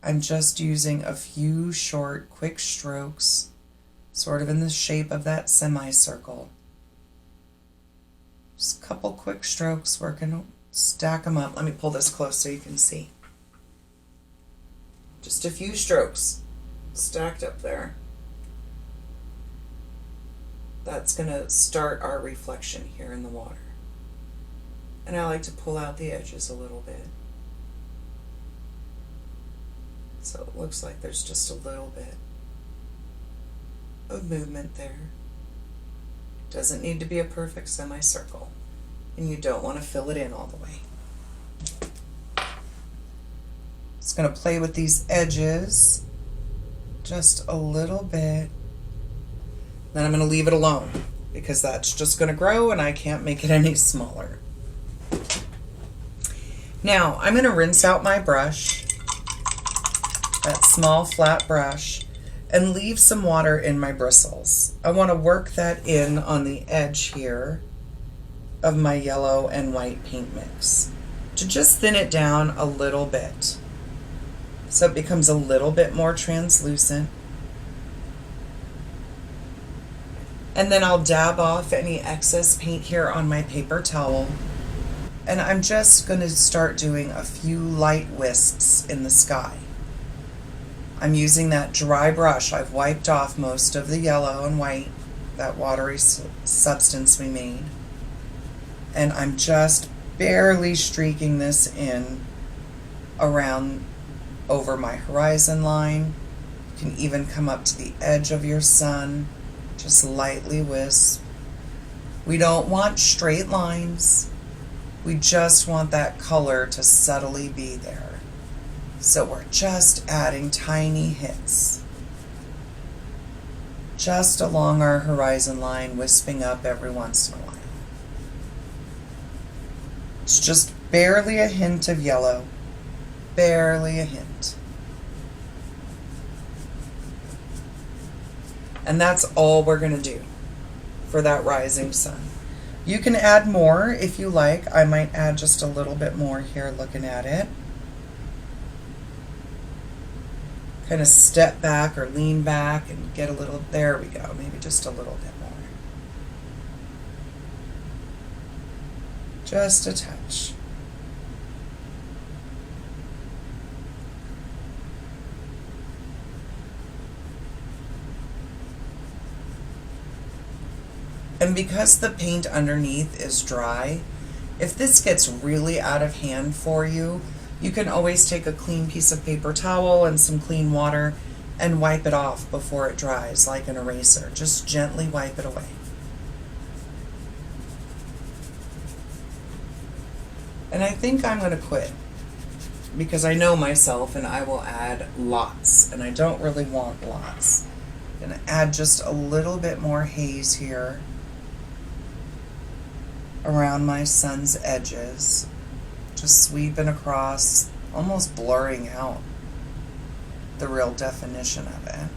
I'm just using a few short, quick strokes, sort of in the shape of that semicircle. Just a couple quick strokes, we're going to stack them up. Let me pull this close so you can see. Just a few strokes stacked up there. That's going to start our reflection here in the water. And I like to pull out the edges a little bit. So it looks like there's just a little bit of movement there. Doesn't need to be a perfect semicircle, and you don't want to fill it in all the way. Just going to play with these edges just a little bit. Then I'm going to leave it alone because that's just going to grow and I can't make it any smaller. Now I'm going to rinse out my brush, that small flat brush, and leave some water in my bristles. I want to work that in on the edge here of my yellow and white paint mix to just thin it down a little bit so it becomes a little bit more translucent. And then I'll dab off any excess paint here on my paper towel, and I'm just going to start doing a few light wisps in the sky. I'm using that dry brush. I've wiped off most of the yellow and white that watery substance we made. And I'm just barely streaking this in around over my horizon line. You can even come up to the edge of your sun, just lightly wisp. We don't want straight lines. We just want that color to subtly be there. So we're just adding tiny hits, just along our horizon line, wisping up every once in a while. It's just barely a hint of yellow, barely a hint. And that's all we're going to do for that rising sun. You can add more if you like. I might add just a little bit more here looking at it. Kind of step back or lean back and get a little, there we go, maybe just a little bit more. Just a touch. And because the paint underneath is dry, if this gets really out of hand for you, you can always take a clean piece of paper towel and some clean water and wipe it off before it dries, like an eraser. Just gently wipe it away. And I think I'm going to quit because I know myself and I will add lots, and I don't really want lots. I'm going to add just a little bit more haze here around my sun's edges, just sweeping across, almost blurring out the real definition of it.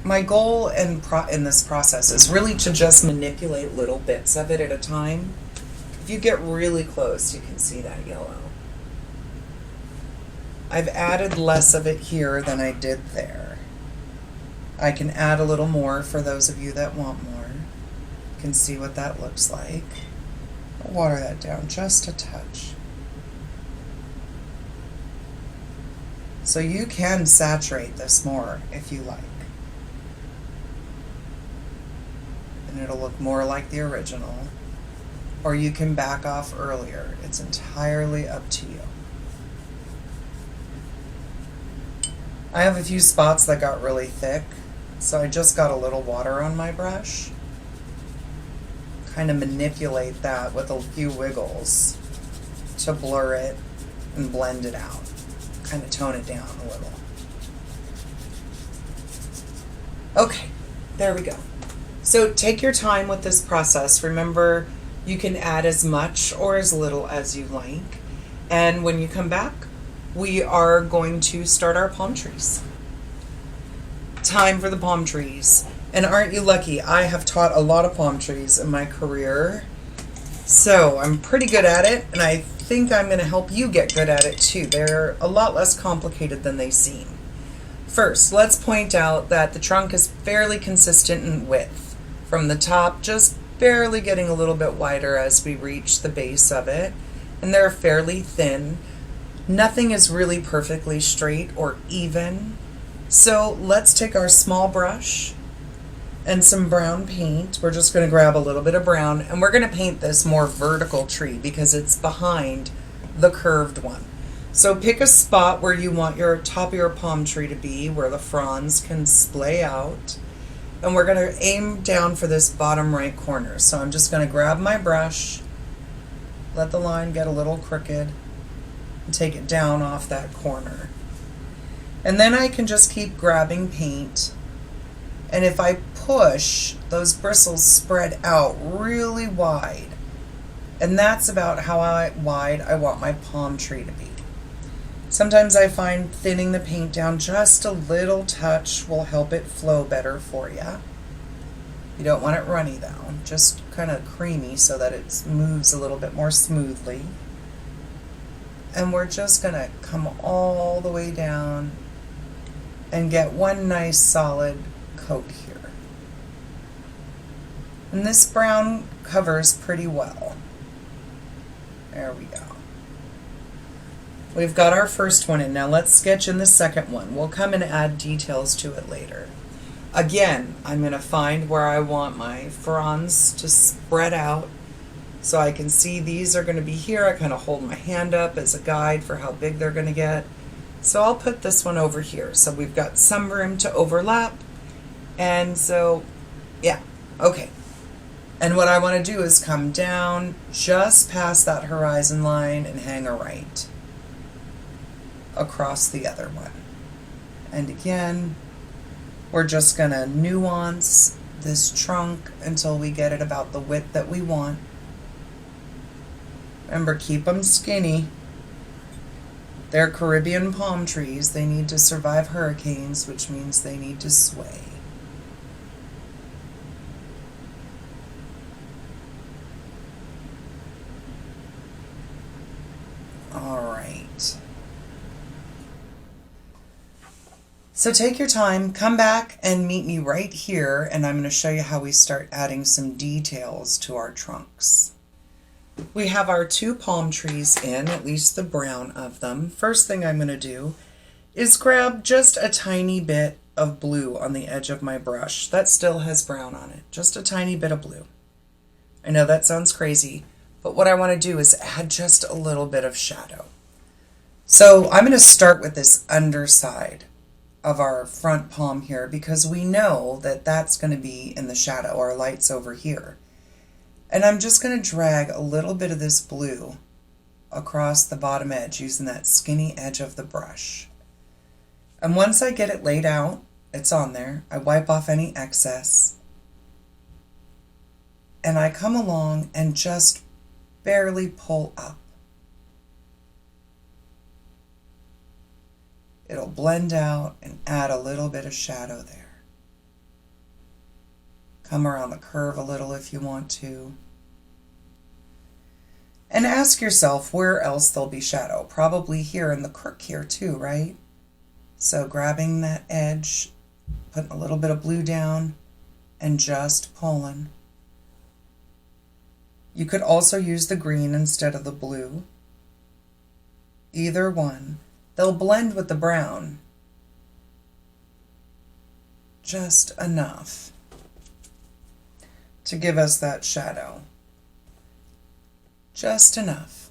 My goal in this process is really to just manipulate little bits of it at a time. If you get really close, you can see that yellow. I've added less of it here than I did there. I can add a little more for those of you that want more. You can see what that looks like. I'll water that down just a touch. So you can saturate this more if you like. And it'll look more like the original. Or you can back off earlier. It's entirely up to you. I have a few spots that got really thick, so I just got a little water on my brush. Kind of manipulate that with a few wiggles to blur it and blend it out. Kind of tone it down a little. Okay, there we go. So take your time with this process. Remember, you can add as much or as little as you like. And when you come back, we are going to start our palm trees. Time for the palm trees. And aren't you lucky? I have taught a lot of palm trees in my career. So I'm pretty good at it, and I think I'm going to help you get good at it too. They're a lot less complicated than they seem. First, let's point out that the trunk is fairly consistent in width. From the top, just barely getting a little bit wider as we reach the base of it. And they're fairly thin. Nothing is really perfectly straight or even. So let's take our small brush and some brown paint. We're just going to grab a little bit of brown, and we're going to paint this more vertical tree because it's behind the curved one. So pick a spot where you want your top of your palm tree to be, where the fronds can splay out. And we're going to aim down for this bottom right corner. So I'm just going to grab my brush, let the line get a little crooked, and take it down off that corner. And then I can just keep grabbing paint. And if I push, those bristles spread out really wide. And that's about how wide I want my palm tree to be. Sometimes I find thinning the paint down just a little touch will help it flow better for you. You don't want it runny though, just kind of creamy so that it moves a little bit more smoothly. And we're just going to come all the way down and get one nice solid coat here. And this brown covers pretty well. There we go. We've got our first one in. Now let's sketch in the second one. We'll come and add details to it later. Again, I'm going to find where I want my fronds to spread out so I can see these are going to be here. I kind of hold my hand up as a guide for how big they're going to get. So I'll put this one over here. So we've got some room to overlap. And so, yeah, okay. And what I want to do is come down just past that horizon line and hang a right across the other one. And again, we're just going to nuance this trunk until we get it about the width that we want. Remember, keep them skinny. They're Caribbean palm trees. They need to survive hurricanes, which means they need to sway. All right. So take your time, come back and meet me right here, and I'm going to show you how we start adding some details to our trunks. We have our two palm trees in, at least the brown of them. First thing I'm going to do is grab just a tiny bit of blue on the edge of my brush. That still has brown on it, just a tiny bit of blue. I know that sounds crazy, but what I want to do is add just a little bit of shadow. So I'm going to start with this underside of our front palm here because we know that that's going to be in the shadow. Our light's over here. And I'm just going to drag a little bit of this blue across the bottom edge using that skinny edge of the brush. And once I get it laid out, it's on there, I wipe off any excess. And I come along and just barely pull up. It'll blend out and add a little bit of shadow there. Come around the curve a little if you want to. And ask yourself where else there'll be shadow. Probably here in the crook here too, right? So grabbing that edge, putting a little bit of blue down, and just pulling. You could also use the green instead of the blue. Either one. They'll blend with the brown. Just enough to give us that shadow. Just enough.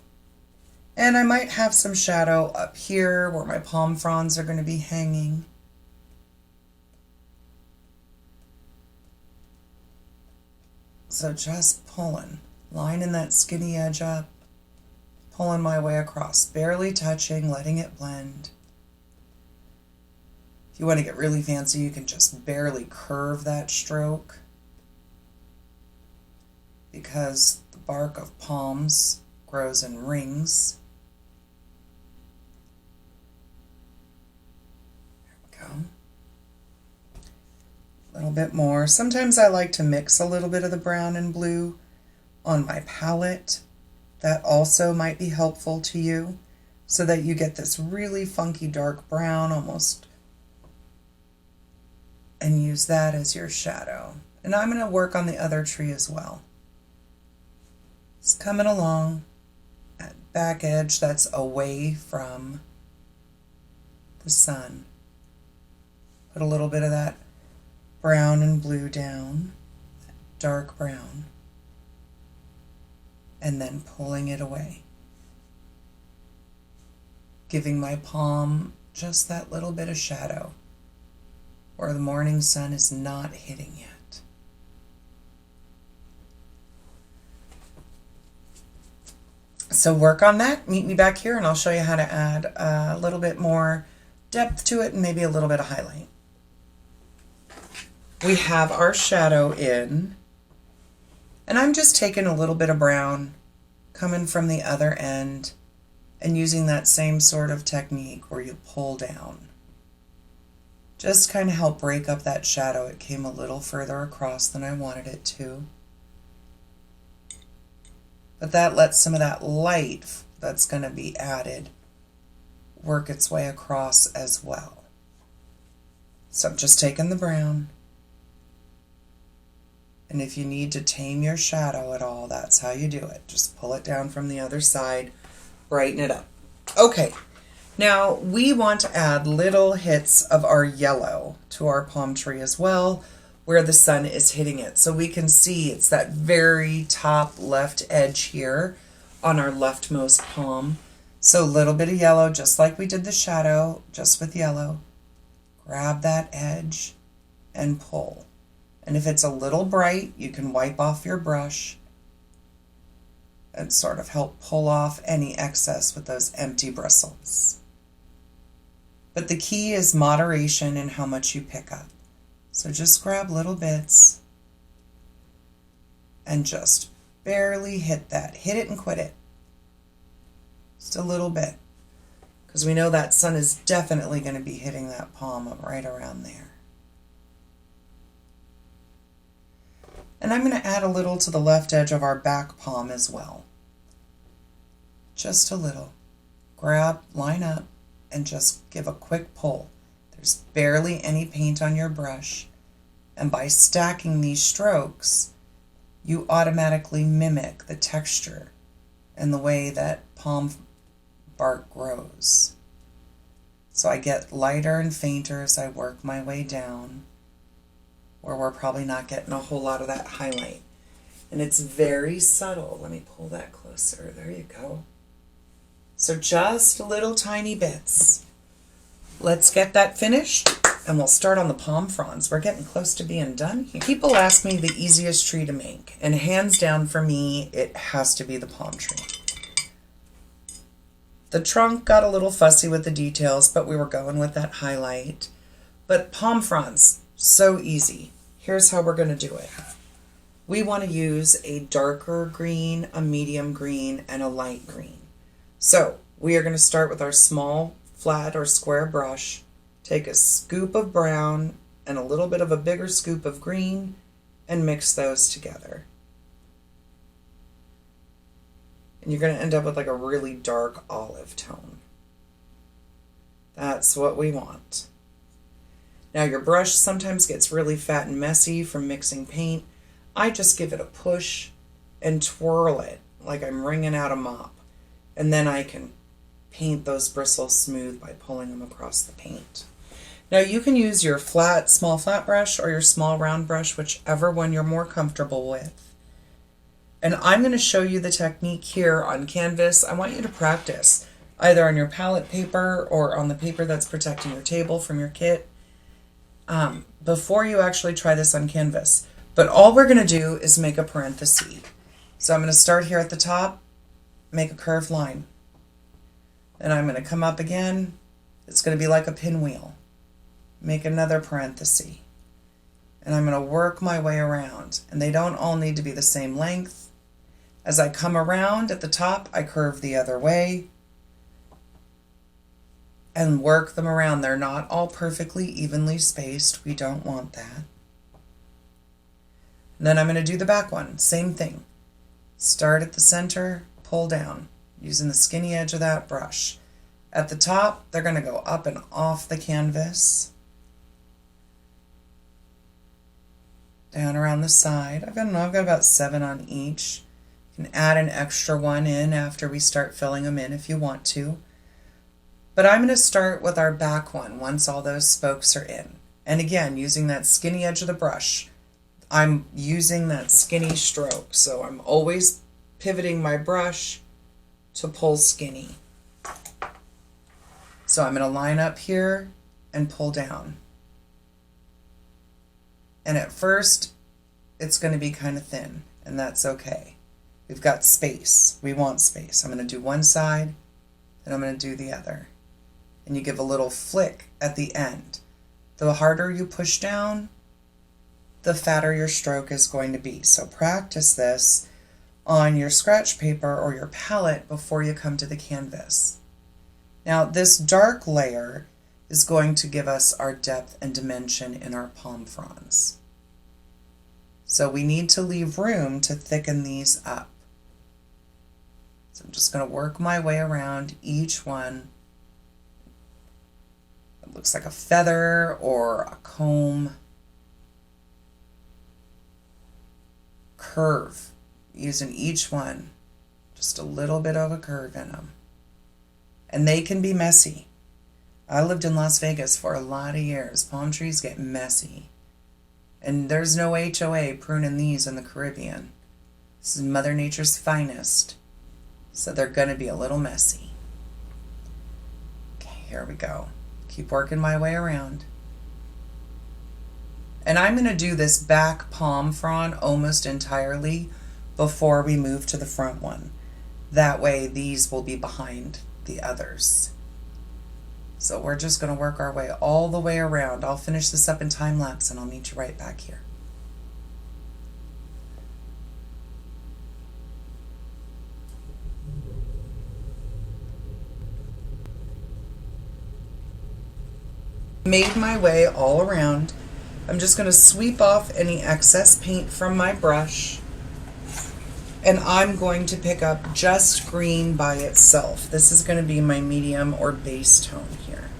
And I might have some shadow up here where my palm fronds are going to be hanging. So just pulling, lining that skinny edge up, pulling my way across, barely touching, letting it blend. If you want to get really fancy, you can just barely curve that stroke because the bark of palms grows in rings. There we go. A little bit more. Sometimes I like to mix a little bit of the brown and blue on my palette. That also might be helpful to you so that you get this really funky dark brown almost, and use that as your shadow. And I'm going to work on the other tree as well. It's coming along at back edge that's away from the sun. Put a little bit of that brown and blue down, that dark brown, and then pulling it away. Giving my palm just that little bit of shadow where the morning sun is not hitting yet. So work on that, meet me back here, and I'll show you how to add a little bit more depth to it and maybe a little bit of highlight. We have our shadow in, and I'm just taking a little bit of brown, coming from the other end, and using that same sort of technique where you pull down. Just kind of help break up that shadow. It came a little further across than I wanted it to. But that lets some of that light that's going to be added work its way across as well. So I'm just taking the brown And if you need to tame your shadow at all, that's how you do it. Just pull it down from the other side, brighten it up. Okay, now we want to add little hits of our yellow to our palm tree as well, where the sun is hitting it. So we can see it's that very top left edge here on our leftmost palm. So a little bit of yellow, just like we did the shadow, just with yellow. Grab that edge and pull. And if it's a little bright, you can wipe off your brush and sort of help pull off any excess with those empty bristles. But the key is moderation in how much you pick up. So just grab little bits and just barely hit that. Hit it and quit it. Just a little bit. Because we know that sun is definitely going to be hitting that palm right around there. And I'm going to add a little to the left edge of our back palm as well. Just a little. Grab, line up, and just give a quick pull. There's barely any paint on your brush. And by stacking these strokes, you automatically mimic the texture and the way that palm bark grows. So I get lighter and fainter as I work my way down, where we're probably not getting a whole lot of that highlight. And it's very subtle. Let me pull that closer. There you go. So just little tiny bits. Let's get that finished and we'll start on the palm fronds. We're getting close to being done here. People ask me the easiest tree to make, and hands down for me, it has to be the palm tree. The trunk got a little fussy with the details, but we were going with that highlight. But palm fronds, so easy. Here's how we're going to do it. We want to use a darker green, a medium green, and a light green. So we are going to start with our small, flat or square brush. Take a scoop of brown and a little bit of a bigger scoop of green and mix those together. And you're going to end up with like a really dark olive tone. That's what we want. Now your brush sometimes gets really fat and messy from mixing paint. I just give it a push and twirl it like I'm wringing out a mop. And then I can paint those bristles smooth by pulling them across the paint. Now you can use your small flat brush or your small round brush, whichever one you're more comfortable with. And I'm going to show you the technique here on canvas. I want you to practice either on your palette paper or on the paper that's protecting your table from your kit before you actually try this on canvas. But all we're going to do is make a parenthesis. So I'm going to start here at the top, make a curved line. Then I'm going to come up again. It's going to be like a pinwheel. Make another parenthesis. And I'm going to work my way around. And they don't all need to be the same length. As I come around at the top, I curve the other way and work them around. They're not all perfectly evenly spaced. We don't want that. And then I'm going to do the back one. Same thing. Start at the center, pull down using the skinny edge of that brush. At the top, they're going to go up and off the canvas. Down around the side. I've got about 7 on each. You can add an extra one in after we start filling them in if you want to. But I'm going to start with our back one once all those spokes are in. And again, using that skinny edge of the brush. I'm using that skinny stroke, so I'm always pivoting my brush to pull skinny. So I'm going to line up here and pull down. And at first, it's going to be kind of thin, and that's okay. We've got space. We want space. I'm going to do one side, and I'm going to do the other. And you give a little flick at the end. The harder you push down, the fatter your stroke is going to be. So practice this on your scratch paper or your palette before you come to the canvas. Now this dark layer is going to give us our depth and dimension in our palm fronds. So we need to leave room to thicken these up. So I'm just going to work my way around each one. It looks like a feather or a comb. curve, using each one, just a little bit of a curve in them. And they can be messy. I lived in Las Vegas for a lot of years. Palm trees get messy. And there's no HOA pruning these in the Caribbean. This is Mother Nature's finest. So they're going to be a little messy. Okay, here we go. Keep working my way around. And I'm going to do this back palm frond almost entirely before we move to the front one. That way these will be behind the others. So we're just going to work our way all the way around. I'll finish this up in time lapse and I'll meet you right back here. Made my way all around. I'm just going to sweep off any excess paint from my brush. And I'm going to pick up just green by itself. This is going to be my medium or base tone here.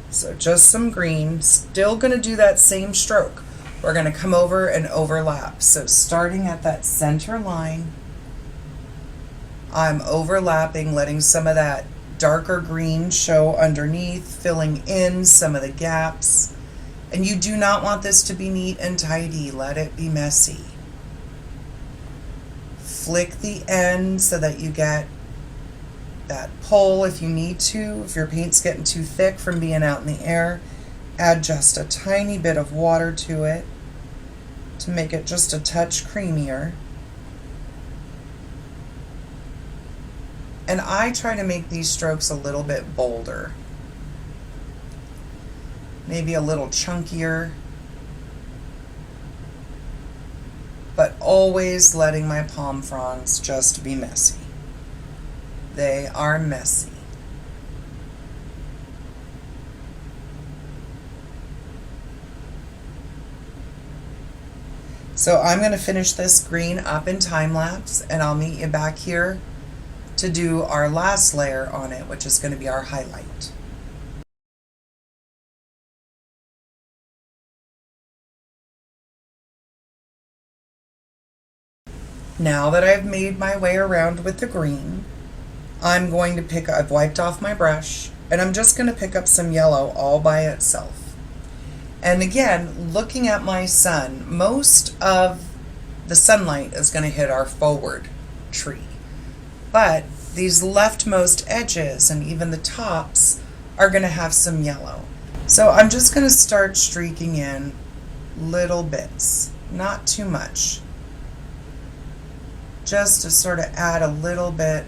So just some green. Still going to do that same stroke. We're going to come over and overlap. So starting at that center line, I'm overlapping, letting some of that darker green show underneath, filling in some of the gaps. And you do not want this to be neat and tidy. Let it be messy. Flick the end so that you get that pull if you need to. If your paint's getting too thick from being out in the air, add just a tiny bit of water to it to make it just a touch creamier. And I try to make these strokes a little bit bolder. Maybe a little chunkier. But always letting my palm fronds just be messy. They are messy. So I'm going to finish this green up in time lapse, and I'll meet you back here to do our last layer on it, which is going to be our highlight. Now that I've made my way around with the green, I'm going to I've wiped off my brush, and I'm just going to pick up some yellow all by itself. And again, looking at my sun, most of the sunlight is going to hit our forward tree. But these leftmost edges and even the tops are going to have some yellow. So I'm just going to start streaking in little bits, not too much. Just to sort of add a little bit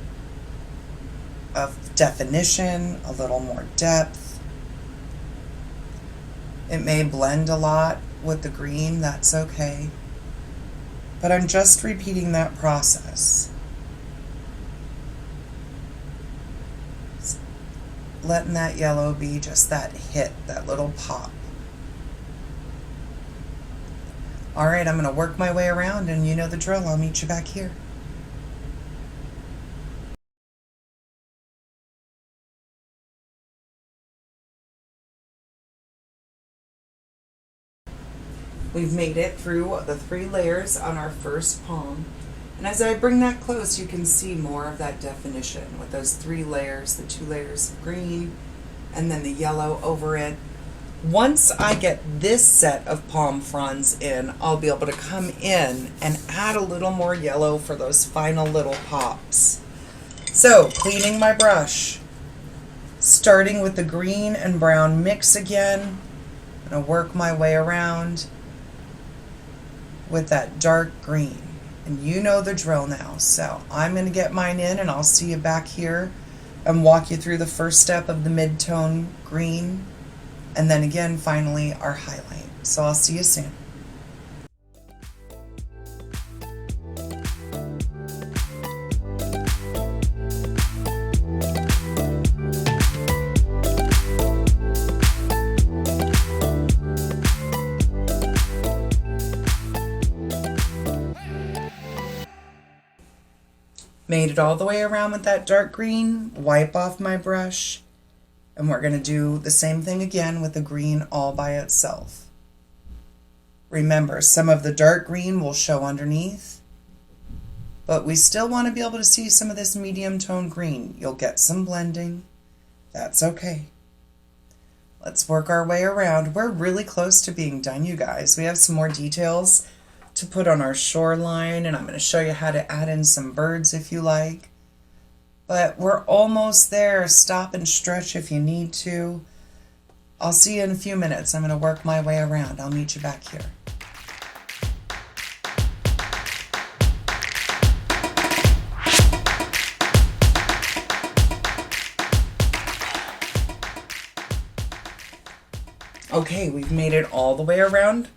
of definition, a little more depth. It may blend a lot with the green, that's okay. But I'm just repeating that process. Letting that yellow be just that hit, that little pop. All right, I'm going to work my way around, and you know the drill. I'll meet you back here. We've made it through the 3 layers on our first palm. And as I bring that close, you can see more of that definition with those 3 layers, the 2 layers of green, and then the yellow over it. Once I get this set of palm fronds in, I'll be able to come in and add a little more yellow for those final little pops. So, cleaning my brush, starting with the green and brown mix again. I'm going to work my way around with that dark green. And you know the drill now. So I'm going to get mine in, and I'll see you back here and walk you through the first step of the mid-tone green, and then again finally our highlight. So I'll see you soon. Made it all the way around with that dark green, wipe off my brush, and we're going to do the same thing again with the green all by itself. Remember, some of the dark green will show underneath, but we still want to be able to see some of this medium tone green. You'll get some blending. That's okay. Let's work our way around. We're really close to being done, you guys. We have some more details to put on our shoreline, and I'm going to show you how to add in some birds if you like. But we're almost there. Stop and stretch if you need to. I'll see you in a few minutes. I'm going to work my way around. I'll meet you back here. Okay, we've made it all the way around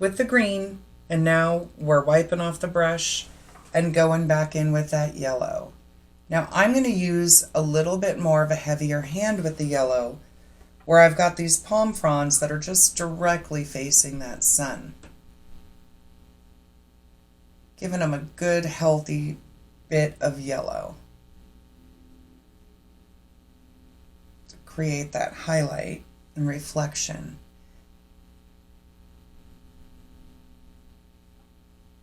with the green, and now we're wiping off the brush and going back in with that yellow. Now I'm going to use a little bit more of a heavier hand with the yellow, where I've got these palm fronds that are just directly facing that sun. Giving them a good healthy bit of yellow to create that highlight and reflection.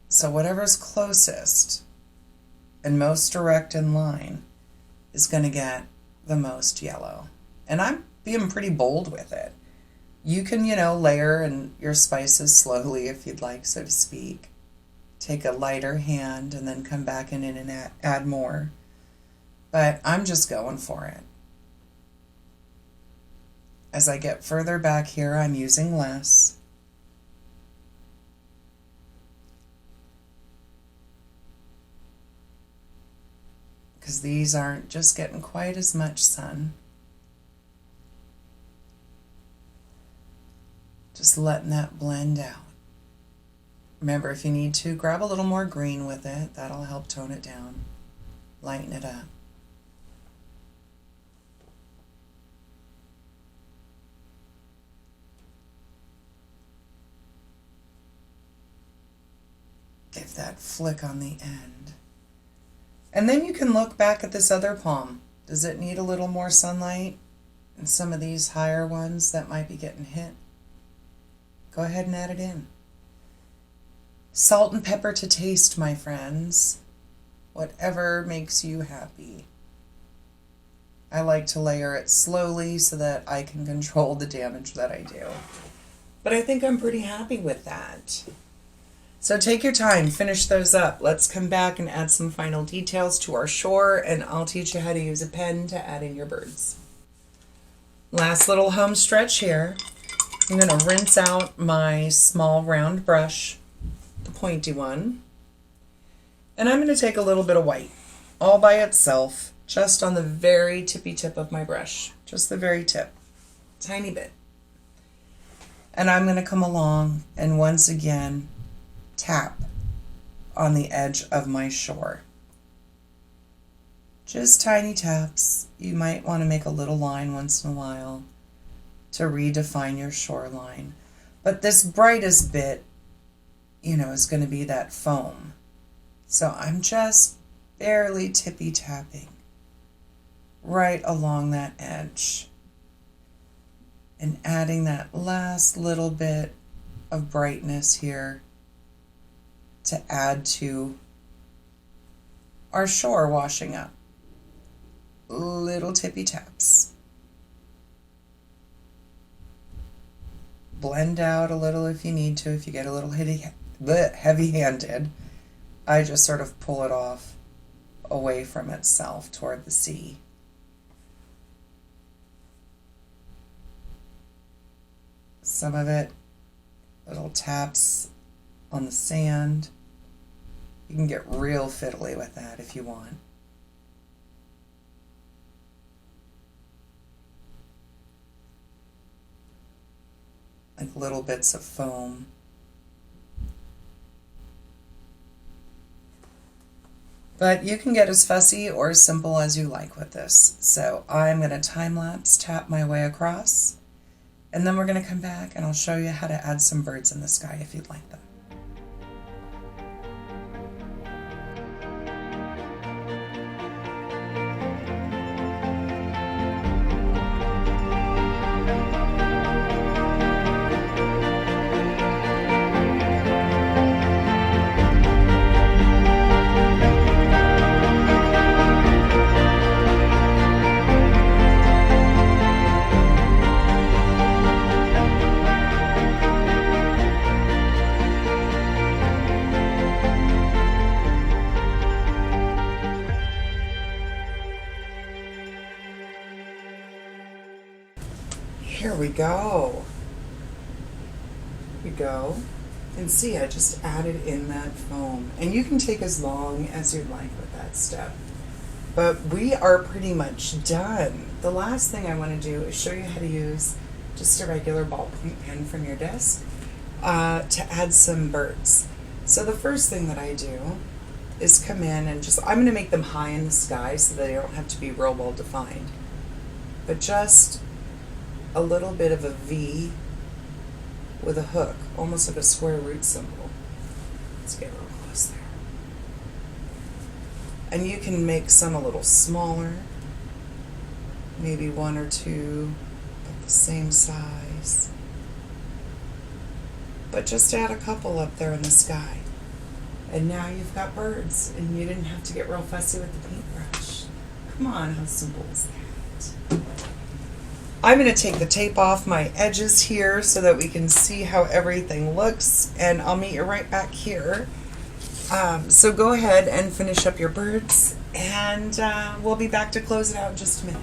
So whatever's closest and most direct in line is going to get the most yellow. And I'm being pretty bold with it. You can, layer in your spices slowly if you'd like, so to speak. Take a lighter hand and then come back in and add more. But I'm just going for it. As I get further back here, I'm using less. Because these aren't just getting quite as much sun. Just letting that blend out. Remember, if you need to, grab a little more green with it. That'll help tone it down, lighten it up. Give that flick on the end. And then you can look back at this other palm. Does it need a little more sunlight? And some of these higher ones that might be getting hit. Go ahead and add it in. Salt and pepper to taste, my friends. Whatever makes you happy. I like to layer it slowly so that I can control the damage that I do. But I think I'm pretty happy with that. So take your time, finish those up. Let's come back and add some final details to our shore, and I'll teach you how to use a pen to add in your birds. Last little home stretch here. I'm going to rinse out my small round brush, the pointy one, and I'm going to take a little bit of white all by itself, just on the very tippy tip of my brush, just the very tip, tiny bit. And I'm going to come along and once again tap on the edge of my shore. Just tiny taps. You might want to make a little line once in a while to redefine your shoreline. But this brightest bit, is going to be that foam. So I'm just barely tippy tapping right along that edge and adding that last little bit of brightness here to add to our shore washing up. Little tippy taps. Blend out a little if you need to, if you get a little heavy-handed. I just sort of pull it off away from itself toward the sea. Some of it, little taps on the sand. You can get real fiddly with that if you want. Like little bits of foam. But you can get as fussy or as simple as you like with this. So I'm going to time-lapse tap my way across, and then we're going to come back and I'll show you how to add some birds in the sky if you'd like them. Here we go. Here we go. And see, I just added in that foam. And you can take as long as you'd like with that step. But we are pretty much done. The last thing I want to do is show you how to use just a regular ballpoint pen from your desk to add some birds. So the first thing that I do is come in and I'm going to make them high in the sky so that they don't have to be real well defined. But just a little bit of a V with a hook, almost like a square root symbol. Let's get real close there. And you can make some a little smaller, maybe one or two of the same size. But just add a couple up there in the sky. And now you've got birds, and you didn't have to get real fussy with the paintbrush. Come on, how simple is that? I'm going to take the tape off my edges here so that we can see how everything looks, and I'll meet you right back here. So go ahead and finish up your birds, and we'll be back to close it out in just a minute.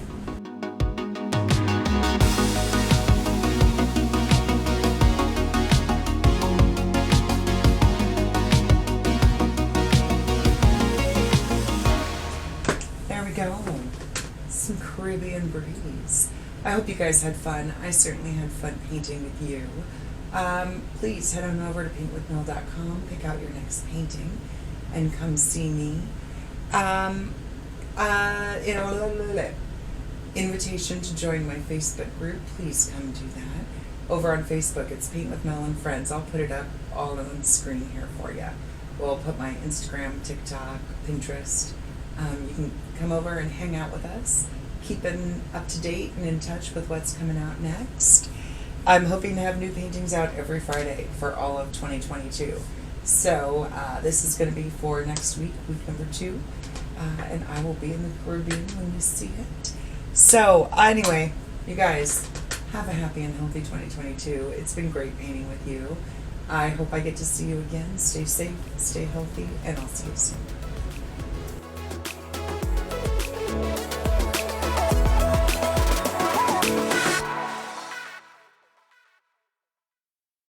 There we go. Some Caribbean breeze. I hope you guys had fun. I certainly had fun painting with you. Please head on over to paintwithmel.com, pick out your next painting, and come see me. Invitation to join my Facebook group. Please come do that. Over on Facebook, it's Paint with Mel and Friends. I'll put it up all on the screen here for you. We'll put my Instagram, TikTok, Pinterest. You can come over and hang out with us, keeping up to date and in touch with what's coming out next. I'm hoping to have new paintings out every Friday for all of 2022. So this is going to be for next week, week number 2, and I will be in the Caribbean when you see it. So anyway, you guys, have a happy and healthy 2022. It's been great painting with you. I hope I get to see you again. Stay safe, stay healthy, and I'll see you soon.